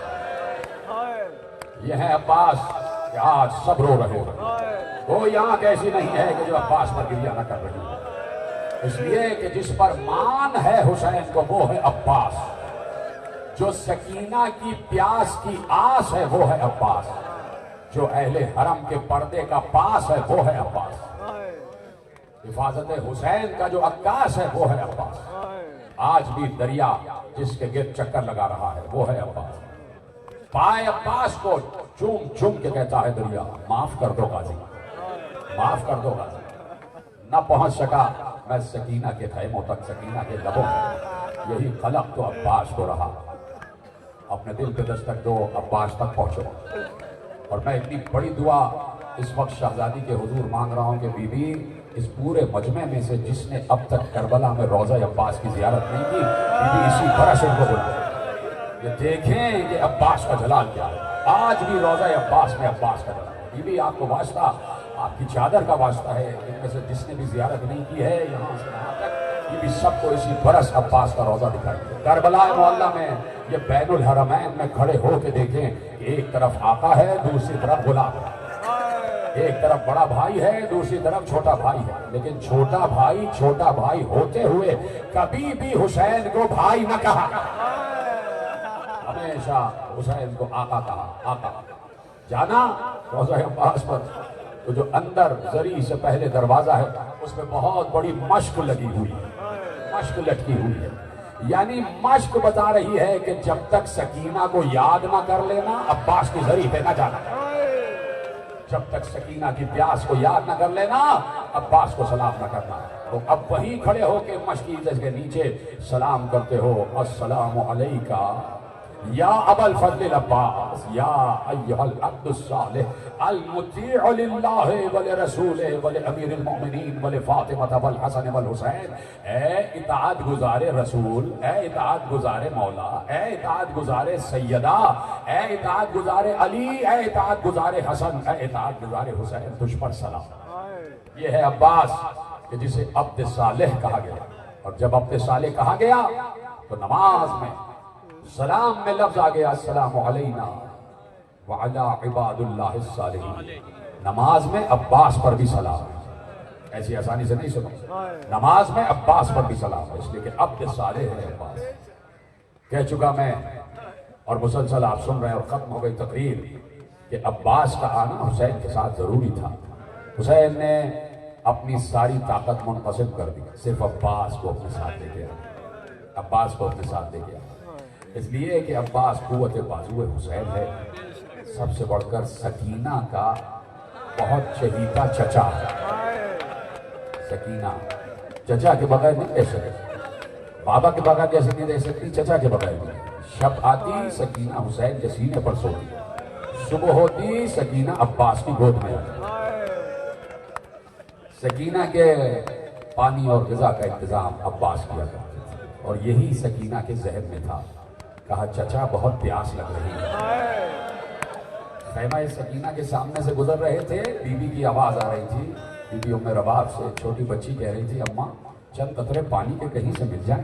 یہ ہے عباس کہ آج سب رو رہے ہو، کوئی آنکھ ایسی نہیں ہے کہ جو عباس پر گریہ نہ کر رہی ہے، اس لیے کہ جس پر مان ہے حسین کو وہ ہے عباس، جو سکینہ کی پیاس کی آس ہے وہ ہے عباس، جو اہل حرم کے پردے کا پاس ہے وہ ہے عباس، حفاظت حسین کا جو عکاس ہے وہ ہے عباس، آج بھی دریا جس کے گرد چکر لگا رہا ہے وہ ہے عباس، پائے عباس کو چوم چوم کے کہتا ہے دریا، معاف کر دو غازی، معاف کر دو غازی، نہ پہنچ سکا میں سکینہ کے خیموں تک، سکینہ کے لبوں تک، یہی خلق تو عباس کو رہا، اپنے دل پہ دستک دو، عباس تک پہنچو۔ اور میں اتنی بڑی دعا اس وقت شہزادی کے حضور مانگ رہا ہوں کہ بی بی اس پورے مجمع میں سے جس نے اب تک کربلا میں روضہ عباس کی زیارت نہیں کی، بی بی اسی برس ان کو بلائیں، یہ دیکھیں کہ عباس کا جلال کیا ہے۔ آج بھی روضہ عباس میں عباس کا جلال ہے۔ بی بی آپ کو واسطہ، آپ کی چادر کا واسطہ ہے، ان میں سے جس نے بھی زیارت نہیں کی ہے یہاں سے وہاں تک، یہ بھی سب کو اسی برس عباس کا روضہ دکھائیے۔ کربلا معلیٰ میں یہ بین الحرمین میں کھڑے ہو کے دیکھیں کہ ایک طرف آقا ہے، دوسری طرف غلام ہے، ایک طرف بڑا بھائی ہے، دوسری طرف چھوٹا بھائی ہے، لیکن چھوٹا بھائی ہوتے ہوئے کبھی بھی حسین کو بھائی نہ کہا، ہمیشہ حسین کو آقا کہا، آقا۔ جانا روضہ عباس پر تو جو اندر زری سے پہلے دروازہ ہے اس میں بہت بڑی مشق لگی ہوئی ہے، مشق لٹکی ہوئی ہے، یعنی مشق بتا رہی ہے کہ جب تک سکینہ کو یاد نہ کر لینا عباس کی زری پہ نہ جانا، جب تک سکینہ کی پیاس کو یاد نہ کر لینا عباس کو سلام نہ کرنا۔ تو اب وہیں کھڑے ہو کے مشکی کے نیچے سلام کرتے ہو، السلام علیکہ یا ابا الفضل العباس یا ایہا العبد الصالح المطیع للہ ولرسولہ ولامیر المؤمنین ولفاطمہ والحسن والحسین۔ اے اطاعت گزار رسول، اے اطاعت گزار مولا، اے اطاعت گزار سیدہ، اے اطاعت گزار علی، اے اطاعت گزار حسن، اے اطاعت گزار حسین، تجھ پر سلام۔ یہ ہے عباس کہ جسے عبد صالح کہا گیا، اور جب عبد صالح کہا گیا تو نماز میں سلام میں لفظ آ گیا، السلام علینا وعلی عباد اللہ الصالحین۔ نماز میں عباس پر بھی سلام، ایسی آسانی سے نہیں سنا، نماز میں عباس پر بھی سلام، اس لیے کہ عبد صالح ہے عباس۔ کہہ چکا میں اور مسلسل آپ سن رہے ہیں اور ختم ہو گئی تقریر کہ عباس کا آنا حسین کے ساتھ ضروری تھا۔ حسین نے اپنی ساری طاقت منقسم کر دی، صرف عباس کو اپنے ساتھ لے گیا، عباس کو اپنے ساتھ لے گیا، اس لیے کہ عباس قوت بازو حسین ہے، سب سے بڑھ کر سکینہ کا بہت چہیتا چچا ہے۔ سکینہ چچا کے بغیر نہیں رہ سکتی، بابا کے بغیر جیسے نہیں رہ سکتی، چچا کے بغیر نہیں۔ شب آتی سکینہ حسین کے سینے پر سوتی، صبح ہوتی سکینہ عباس کی گود میں آتی، سکینہ کے پانی اور غذا کا انتظام عباس کیا کرتے تھے، اور یہی سکینہ کے ذہن میں تھا۔ کہا چچا بہت پیاس لگ رہی ہے۔ خیمہ سکینہ کے سامنے سے گزر رہے تھے، بی بی کی آواز آ رہی تھی، بی بی ام رباب سے چھوٹی بچی کہہ رہی تھی، اماں چند قطرے پانی کے کہیں سے مل جائیں۔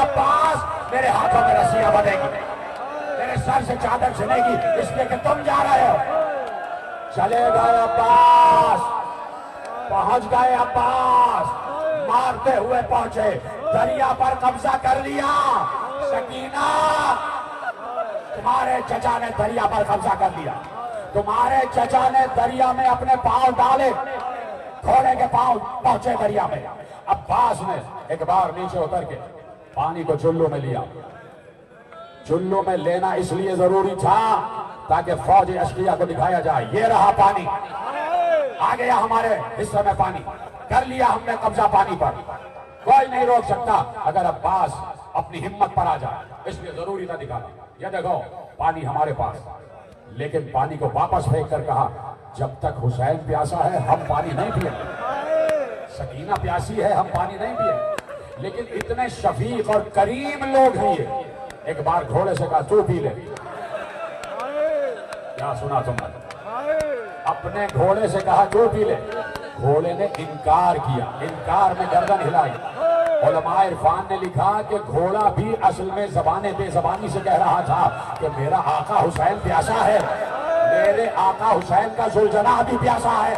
عباس میرے ہاتھوں میں رسیاں بندھے گی، میرے سر سے چادر چھنے گی، اس لیے کہ تم جا رہے ہو۔ چلے گئے عباس، پہنچ گئے عباس، مارتے ہوئے پہنچے، دریا پر قبضہ کر لیا۔ سکینہ، تمہارے چچا نے دریا پر قبضہ کر لیا، تمہارے چچا نے دریا میں اپنے پاؤں ڈالے، گھوڑے کے پاؤں پہنچے دریا میں۔ عباس نے ایک بار نیچے اتر کے پانی کو چلو میں لیا۔ چلو میں لینا اس لیے ضروری تھا تاکہ فوج اشقیہ کو دکھایا جائے یہ رہا پانی، آ گیا ہمارے حصے میں پانی، کر لیا ہم نے قبضہ پانی پر، کوئی نہیں روک سکتا اگر عباس اپنی ہمت پر آ جائے، اس لیے ضروری تھا دکھانا۔ یہ دیکھو پانی ہمارے پاس، لیکن پانی کو واپس پھینک کر کہا جب تک حسین پیاسا ہے ہم پانی نہیں پیئیں گے، سکینہ پیاسی ہے ہم پانی نہیں پیئیں گے۔ لیکن اتنے شفیق اور کریم لوگ ہیں یہ، ایک بار گھوڑے سے کہا تو پی لے۔ کیا سنا تم نے؟ اپنے گھوڑے سے کہا تو پی لے، گھوڑے نے انکار کیا، انکار میں گردن ہلائی۔ علماء عرفان نے لکھا کہ گھوڑا بھی اصل میں زبان بے زبانی سے کہہ رہا تھا کہ میرا آقا حسین پیاسا ہے، میرے آقا حسین کا ذوالجناح بھی پیاسا ہے،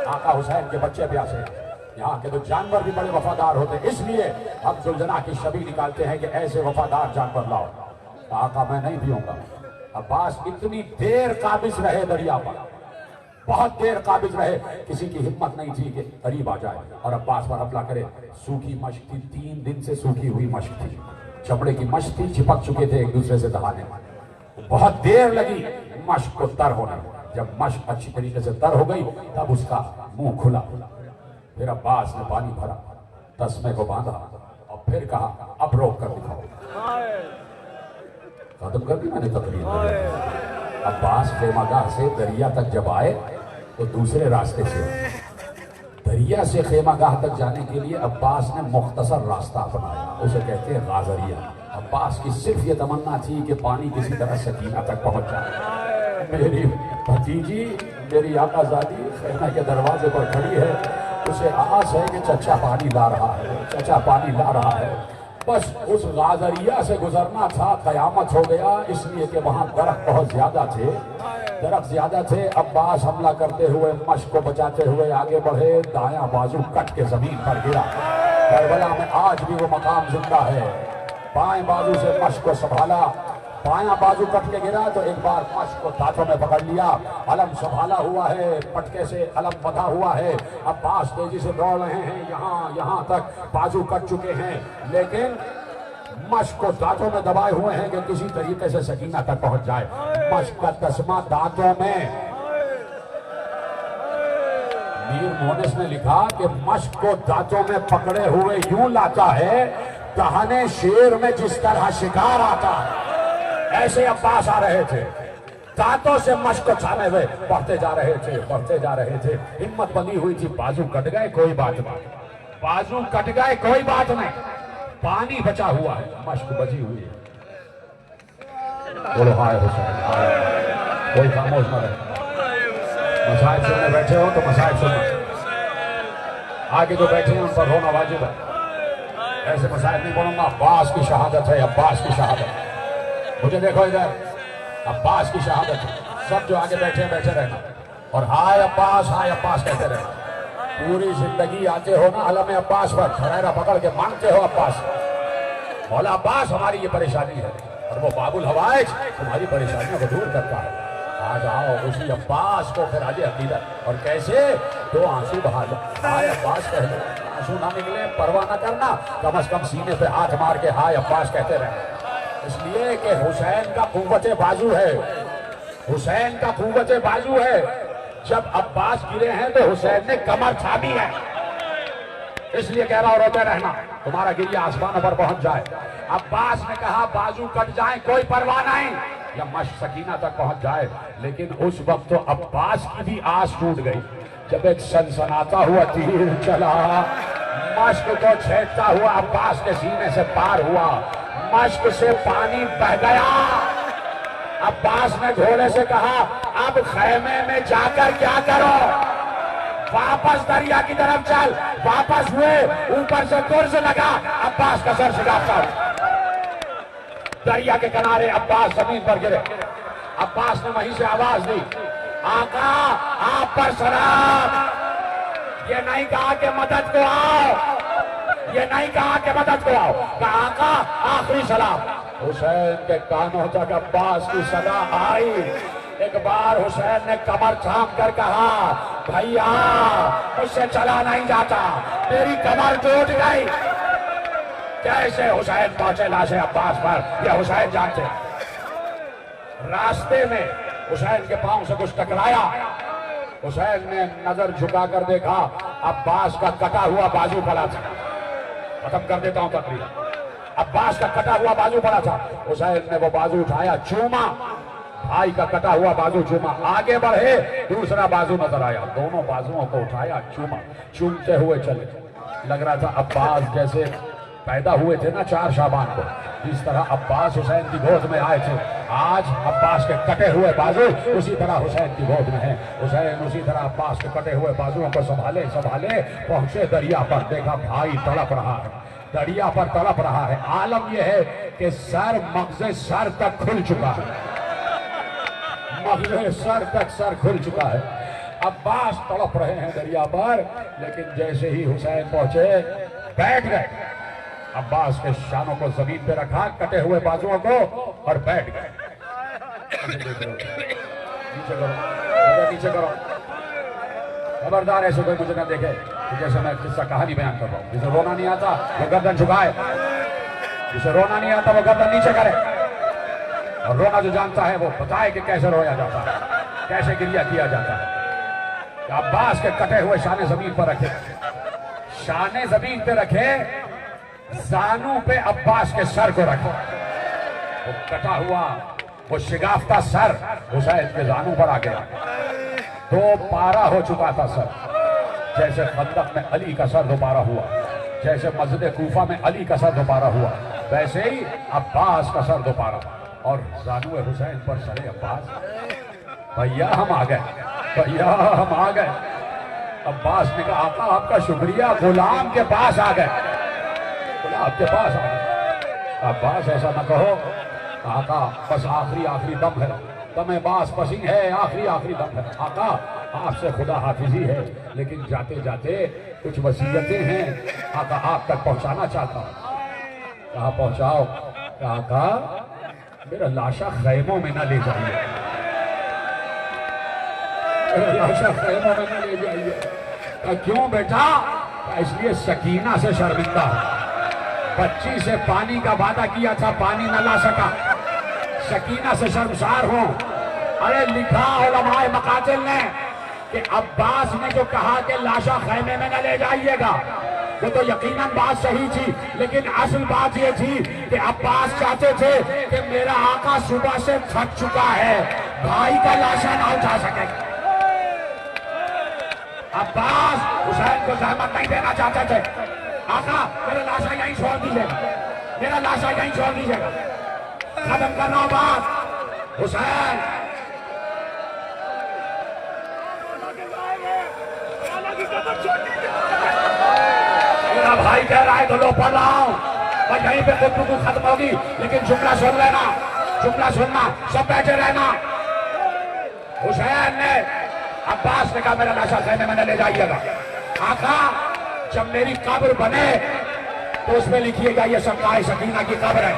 آقا حسین کے بچے پیاسے ہیں، یہاں کے تو جانور بھی بڑے وفادار ہوتے ہیں، اس لیے ہم ذوالجناح کی شبیہ نکالتے ہیں کہ ایسے وفادار جانور لاؤ۔ آقا میں نہیں پیوں گا۔ عباس اتنی دیر قابض رہے دریا پر، بہت دیر قابض رہے، کسی کی ہمت نہیں تھی کہ قریب آ جائے اور عباس پر حملہ کرے۔ سوکھی مشق تھی، 3 دن سے سوکھی ہوئی مشق تھی، چمڑے کی مشق تھی، چپک چکے تھے ایک دوسرے سے دہانے میں، بہت دیر لگی مشق کو تر ہونے میں۔ جب مشق اچھی طریقے سے تر ہو گئی تب اس کا منہ کھلا، پھر عباس نے پانی بھرا، تسمے کو باندھا اور پھر کہا اب روک کر دکھاؤ۔ ختم کر دی میں نے تقریر۔ عباس خیمہ گاہ سے دریا تک جب آئے تو دوسرے راستے سے، دریا سے خیمہ گاہ تک جانے کے لیے عباس نے مختصر راستہ اپنایا، اسے کہتے ہیں غازریہ۔ عباس کی صرف یہ تمنا تھی کہ پانی کسی طرح سکینہ تک پہنچ جائے۔ میری بھتیجی، میری آقا زادی خیمہ کے دروازے پر کھڑی ہے، اسے آس ہے کہ چچا پانی لا رہا ہے، چچا پانی لا رہا ہے۔ بس اس غازریہ سے گزرنا تھا، قیامت ہو گیا، اس لیے کہ وہاں درخت بہت زیادہ تھے، درخت زیادہ تھے۔ عباس حملہ کرتے ہوئے مشق کو بچاتے ہوئے آگے بڑھے، دایاں بازو کٹ کے زمین پر گرا۔ کربلا میں آج بھی وہ مقام زندہ ہے، بائیں بازو سے مشق کو سنبھالا، بایاں بازو کٹ کے گرا تو ایک بار مشق کو ہاتھوں میں پکڑ لیا، علم سنبھالا ہوا ہے، پٹکے سے علم بندھا ہوا ہے۔ عباس تیزی سے دوڑ رہے ہیں، یہاں تک بازو کٹ چکے ہیں، لیکن مشق کو دانتوں میں دبائے ہوئے ہیں کہ کسی طریقے سے سکینہ تک پہنچ جائے۔ مشق کا تسمہ دانتوں میں۔ میر مونس نے لکھا کہ مشق کو دانتوں میں پکڑے ہوئے یوں لاتا ہے دہنے شیر میں جس طرح شکار آتا ہے، ایسے عباس آ رہے تھے، دانتوں سے مشق کو تھامے ہوئے بڑھتے جا رہے تھے، بڑھتے جا رہے تھے۔ ہمت بنی ہوئی تھی، بازو کٹ گئے کوئی بات نہیں، بازو کٹ گئے کوئی بات نہیں، پانی بچا ہوا ہے، مشق بچی ہوئی ہے۔ بولو ہائے حسین، کوئی خاموش نہ رہے۔ مسائب سننے بیٹھے ہو تو مسائب سننا، آگے جو بیٹھے ہیں ان پر ہونا واجب ہے۔ ایسے مسائب نہیں پڑھوں گا، عباس کی شہادت ہے، عباس کی شہادت۔ مجھے دیکھو ادھر، عباس کی شہادت ہے، سب جو آگے بیٹھے ہیں بیٹھے رہنا اور ہائے عباس کہتے رہنا۔ پوری زندگی آتے ہو نا علم عباس پر، خریرہ پکڑ کے مانگتے ہو عباس، مولا عباس ہماری یہ پریشانی ہے، اور وہ باب الحوائج تمہاری پریشانیوں کو دور کرتا ہے۔ آج آؤ اسی عباس کو پھر آج عقیدت، اور کیسے؟ 2 آنسو بہا دو، ہائے عباس کہہ دو، آنسو نہ نکلے پرواہ نہ کرنا، کم از کم سینے پہ ہاتھ مار کے ہائے عباس کہتے رہے، اس لیے کہ حسین کا قوت بازو ہے، حسین کا قوت بازو ہے۔ جب عباس گرے ہیں تو حسین نے کمر تھامی ہے، اس لیے کہہ رہا ہوں روتے رہنا، تمہارا گریہ آسمانوں پر پہنچ جائے۔ عباس نے کہا بازو کٹ جائیں کوئی پرواہ نہیں، یا مشق سکینہ تک پہنچ جائے، لیکن اس وقت تو عباس کی بھی آس ٹوٹ گئی جب ایک سنسناتا ہوا تیر چلا، مشق کو چھیدتا ہوا عباس کے سینے سے پار ہوا، مشق سے پانی بہہ گیا۔ عباس نے گھوڑے سے کہا اب خیمے میں جا کر کیا کرو؟ واپس دریا کی طرف چل. واپس ہوئے, اوپر سے گرز لگا, عباس کا سر شکافتا. دریا کے کنارے عباس زمین پر گرے. عباس نے وہیں سے آواز دی, آقا آپ پر سلام. یہ نہیں کہا کہ مدد کو آؤ, یہ نہیں کہا کہ مدد کو آؤ, کہا آقا آخری سلام. حسین کے کانوں تک عباس کی صدا آئی. ایک بار حسین نے کمر تھام کر کہا, بھیا مجھ سے چلا نہیں جاتا, میری کمر ٹوٹ گئی. کیسے حسین پہنچے لاش عباس پر یہ حسین جانتے. راستے میں حسین کے پاؤں سے کچھ ٹکرایا. حسین نے نظر جھکا کر دیکھا, عباس کا کٹا ہوا بازو پڑا تھا. ختم کر دیتا ہوں تقریر. عباس کا کٹا ہوا بازو پڑا تھا. حسین نے وہ بازو اٹھایا, چوما, بھائی کا کٹا ہوا بازو چوما. آگے بڑھے, دوسرا بازو نظر آیا, دونوں بازوؤں کو اٹھایا, چوما. چومتے ہوئے چلے. لگ رہا تھا عباس جیسے پیدا ہوئے تھے نا 4 شعبان کو, جس طرح عباس حسین کی گود میں آئے تھے, آج عباس کے کٹے ہوئے بازو اسی طرح حسین کی گود میں ہیں. حسین اسی طرح عباس کے کٹے ہوئے بازوؤں کو سنبھالے پہنچے دریا پر. دیکھا بھائی تڑپ رہا ہے, دریا پر تڑپ رہا ہے. عالم یہ ہے کہ سر مغز سر تک کھل چکا ہے, مغز سر تک سر کھل چکا ہے. عباس تڑپ رہے ہیں دریا پر, لیکن جیسے ہی حسین پہنچے بیٹھ گئے. عباس کے شانوں کو زمین پہ رکھا, کٹے ہوئے بازوؤں کو, اور بیٹھ گئے. نیچے کرو, نیچے کرو, خبردار ایسے کوئی مجھے نہ دیکھے جیسے میں قصہ کہانی بیان کر رہا ہوں. جسے رونا نہیں آتا وہ گردن جھکائے, جسے رونا نہیں آتا وہ گردن نیچے کرے, اور رونا جو جانتا ہے وہ بتائے کہ کیسے رویا جاتا ہے, کیسے گریہ کیا جاتا ہے. عباس کے کٹے ہوئے شانے زمین پر رکھے, شانے زمین پہ رکھے, زانوں پہ عباس کے سر کو رکھے. وہ کٹا ہوا, وہ شگافتہ سر حسین کے زانوں پر آ گیا. 2 پارا ہو چکا تھا سر, جیسے خندق میں علی کا سر 2 پارا ہوا, جیسے مسجد کوفہ میں علی کا سر 2 پارا ہوا, ویسے ہی عباس کا سر 2 پارا. اور زانو حسین پر سر عباس. بھیا ہم آ گئے, بھیا ہم آ گئے. عباس نے کہا آقا آپ کا شکریہ, غلام کے پاس آ گئے, غلام کے پاس آ گئے. عباس ایسا نہ کہو, آقا بس آخری دم ہے, دم باس پسین ہے, آخری دم ہے. آقا آپ سے خدا حافظی ہے, لیکن جاتے جاتے کچھ وصیتیں ہیں آقا آپ تک پہنچانا چاہتا ہوں. کہاں پہنچاؤ؟ کہا آقا میرا لاشا خیموں میں نہ لے جائیے, میرا لاشا خیموں میں نہ لے جائیے. کہا کیوں بیٹا؟ اس لیے سکینہ سے شرمندہ ہے, بچی سے پانی کا وعدہ کیا تھا, پانی نہ لا سکا, سکینہ سے شرمسار ہوں. ارے لکھا علماء مقاتل نے کہ عباس نے جو کہا کہ لاشا خیمے میں نہ لے جائیے گا, وہ تو یقیناً بات صحیح تھی, لیکن اصل بات یہ تھی کہ عباس چاہتے تھے کہ میرا آقا صبح سے تھک چکا ہے, بھائی کا لاشا نہ اٹھا سکے. عباس حسین کو زحمت نہیں دینا چاہتے تھے. آقا میرا لاشا یہیں چھوڑ دیجیے گا, میرا لاشا یہیں چھوڑ دیجیے گا, ختم کرنا بات. حسین میرا بھائی کہہ رہا ہے تو لو پڑھ رہا ہوں, میں یہیں پہ گفتگو ختم ہوگی, لیکن جملہ سن لینا, جملہ سننا, سب بیٹھے رہنا. حسین نے, عباس نے کہا میرا لاشا خیمے میں نہ لے جائیے گا. آقا جب میری قبر بنے تو اس میں لکھیے گا یہ سرکار سکینہ کی قبر ہے.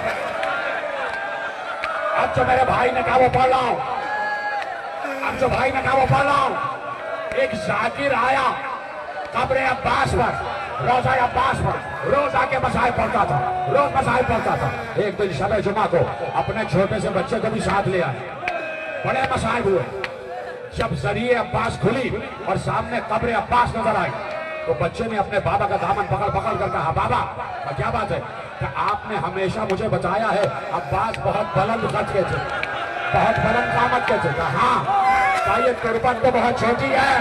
اب جو میرے بھائی نے کہا وہ پڑھ رہا ہوں, اب جو بھائی نے کہا وہ پڑھ رہا ہوں. ایک ذاکر آیا قبر عباس پر, روزہ عباس پر, روز آ کے مسائل پڑھتا تھا, روز مسائل پڑھتا تھا. ایک دن شب جمعہ کو اپنے چھوٹے سے بچے کو بھی ساتھ لے آئے, بڑے مسائل ہوئے. جب ذریعہ عباس کھلی اور سامنے قبر عباس نظر آئی تو بچے نے اپنے بابا کا دامن پکڑ کر کہا بابا کیا بات ہے؟ کہ آپ نے ہمیشہ مجھے بتایا ہے عباس بہت بلند قد کے تھے, بہت بلند قامت کے تھے. کہا ہاں, یہ تربت تو بہت چھوٹی ہے.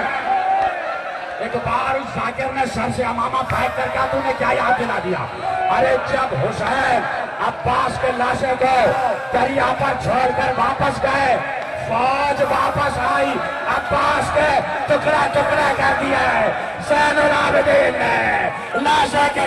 ایک بار اس ذاکر نے سر سے امامہ پھینک کر کہا تو نے کیا یاد دلا دیا؟ ارے جب حسین عباس کے لاشے کو دریا پر چھوڑ کر واپس گئے, فوج واپس آئی، عباس کے ٹکڑا ٹکڑا کر دیا ہے۔ زین العابدین نے لاشیں کے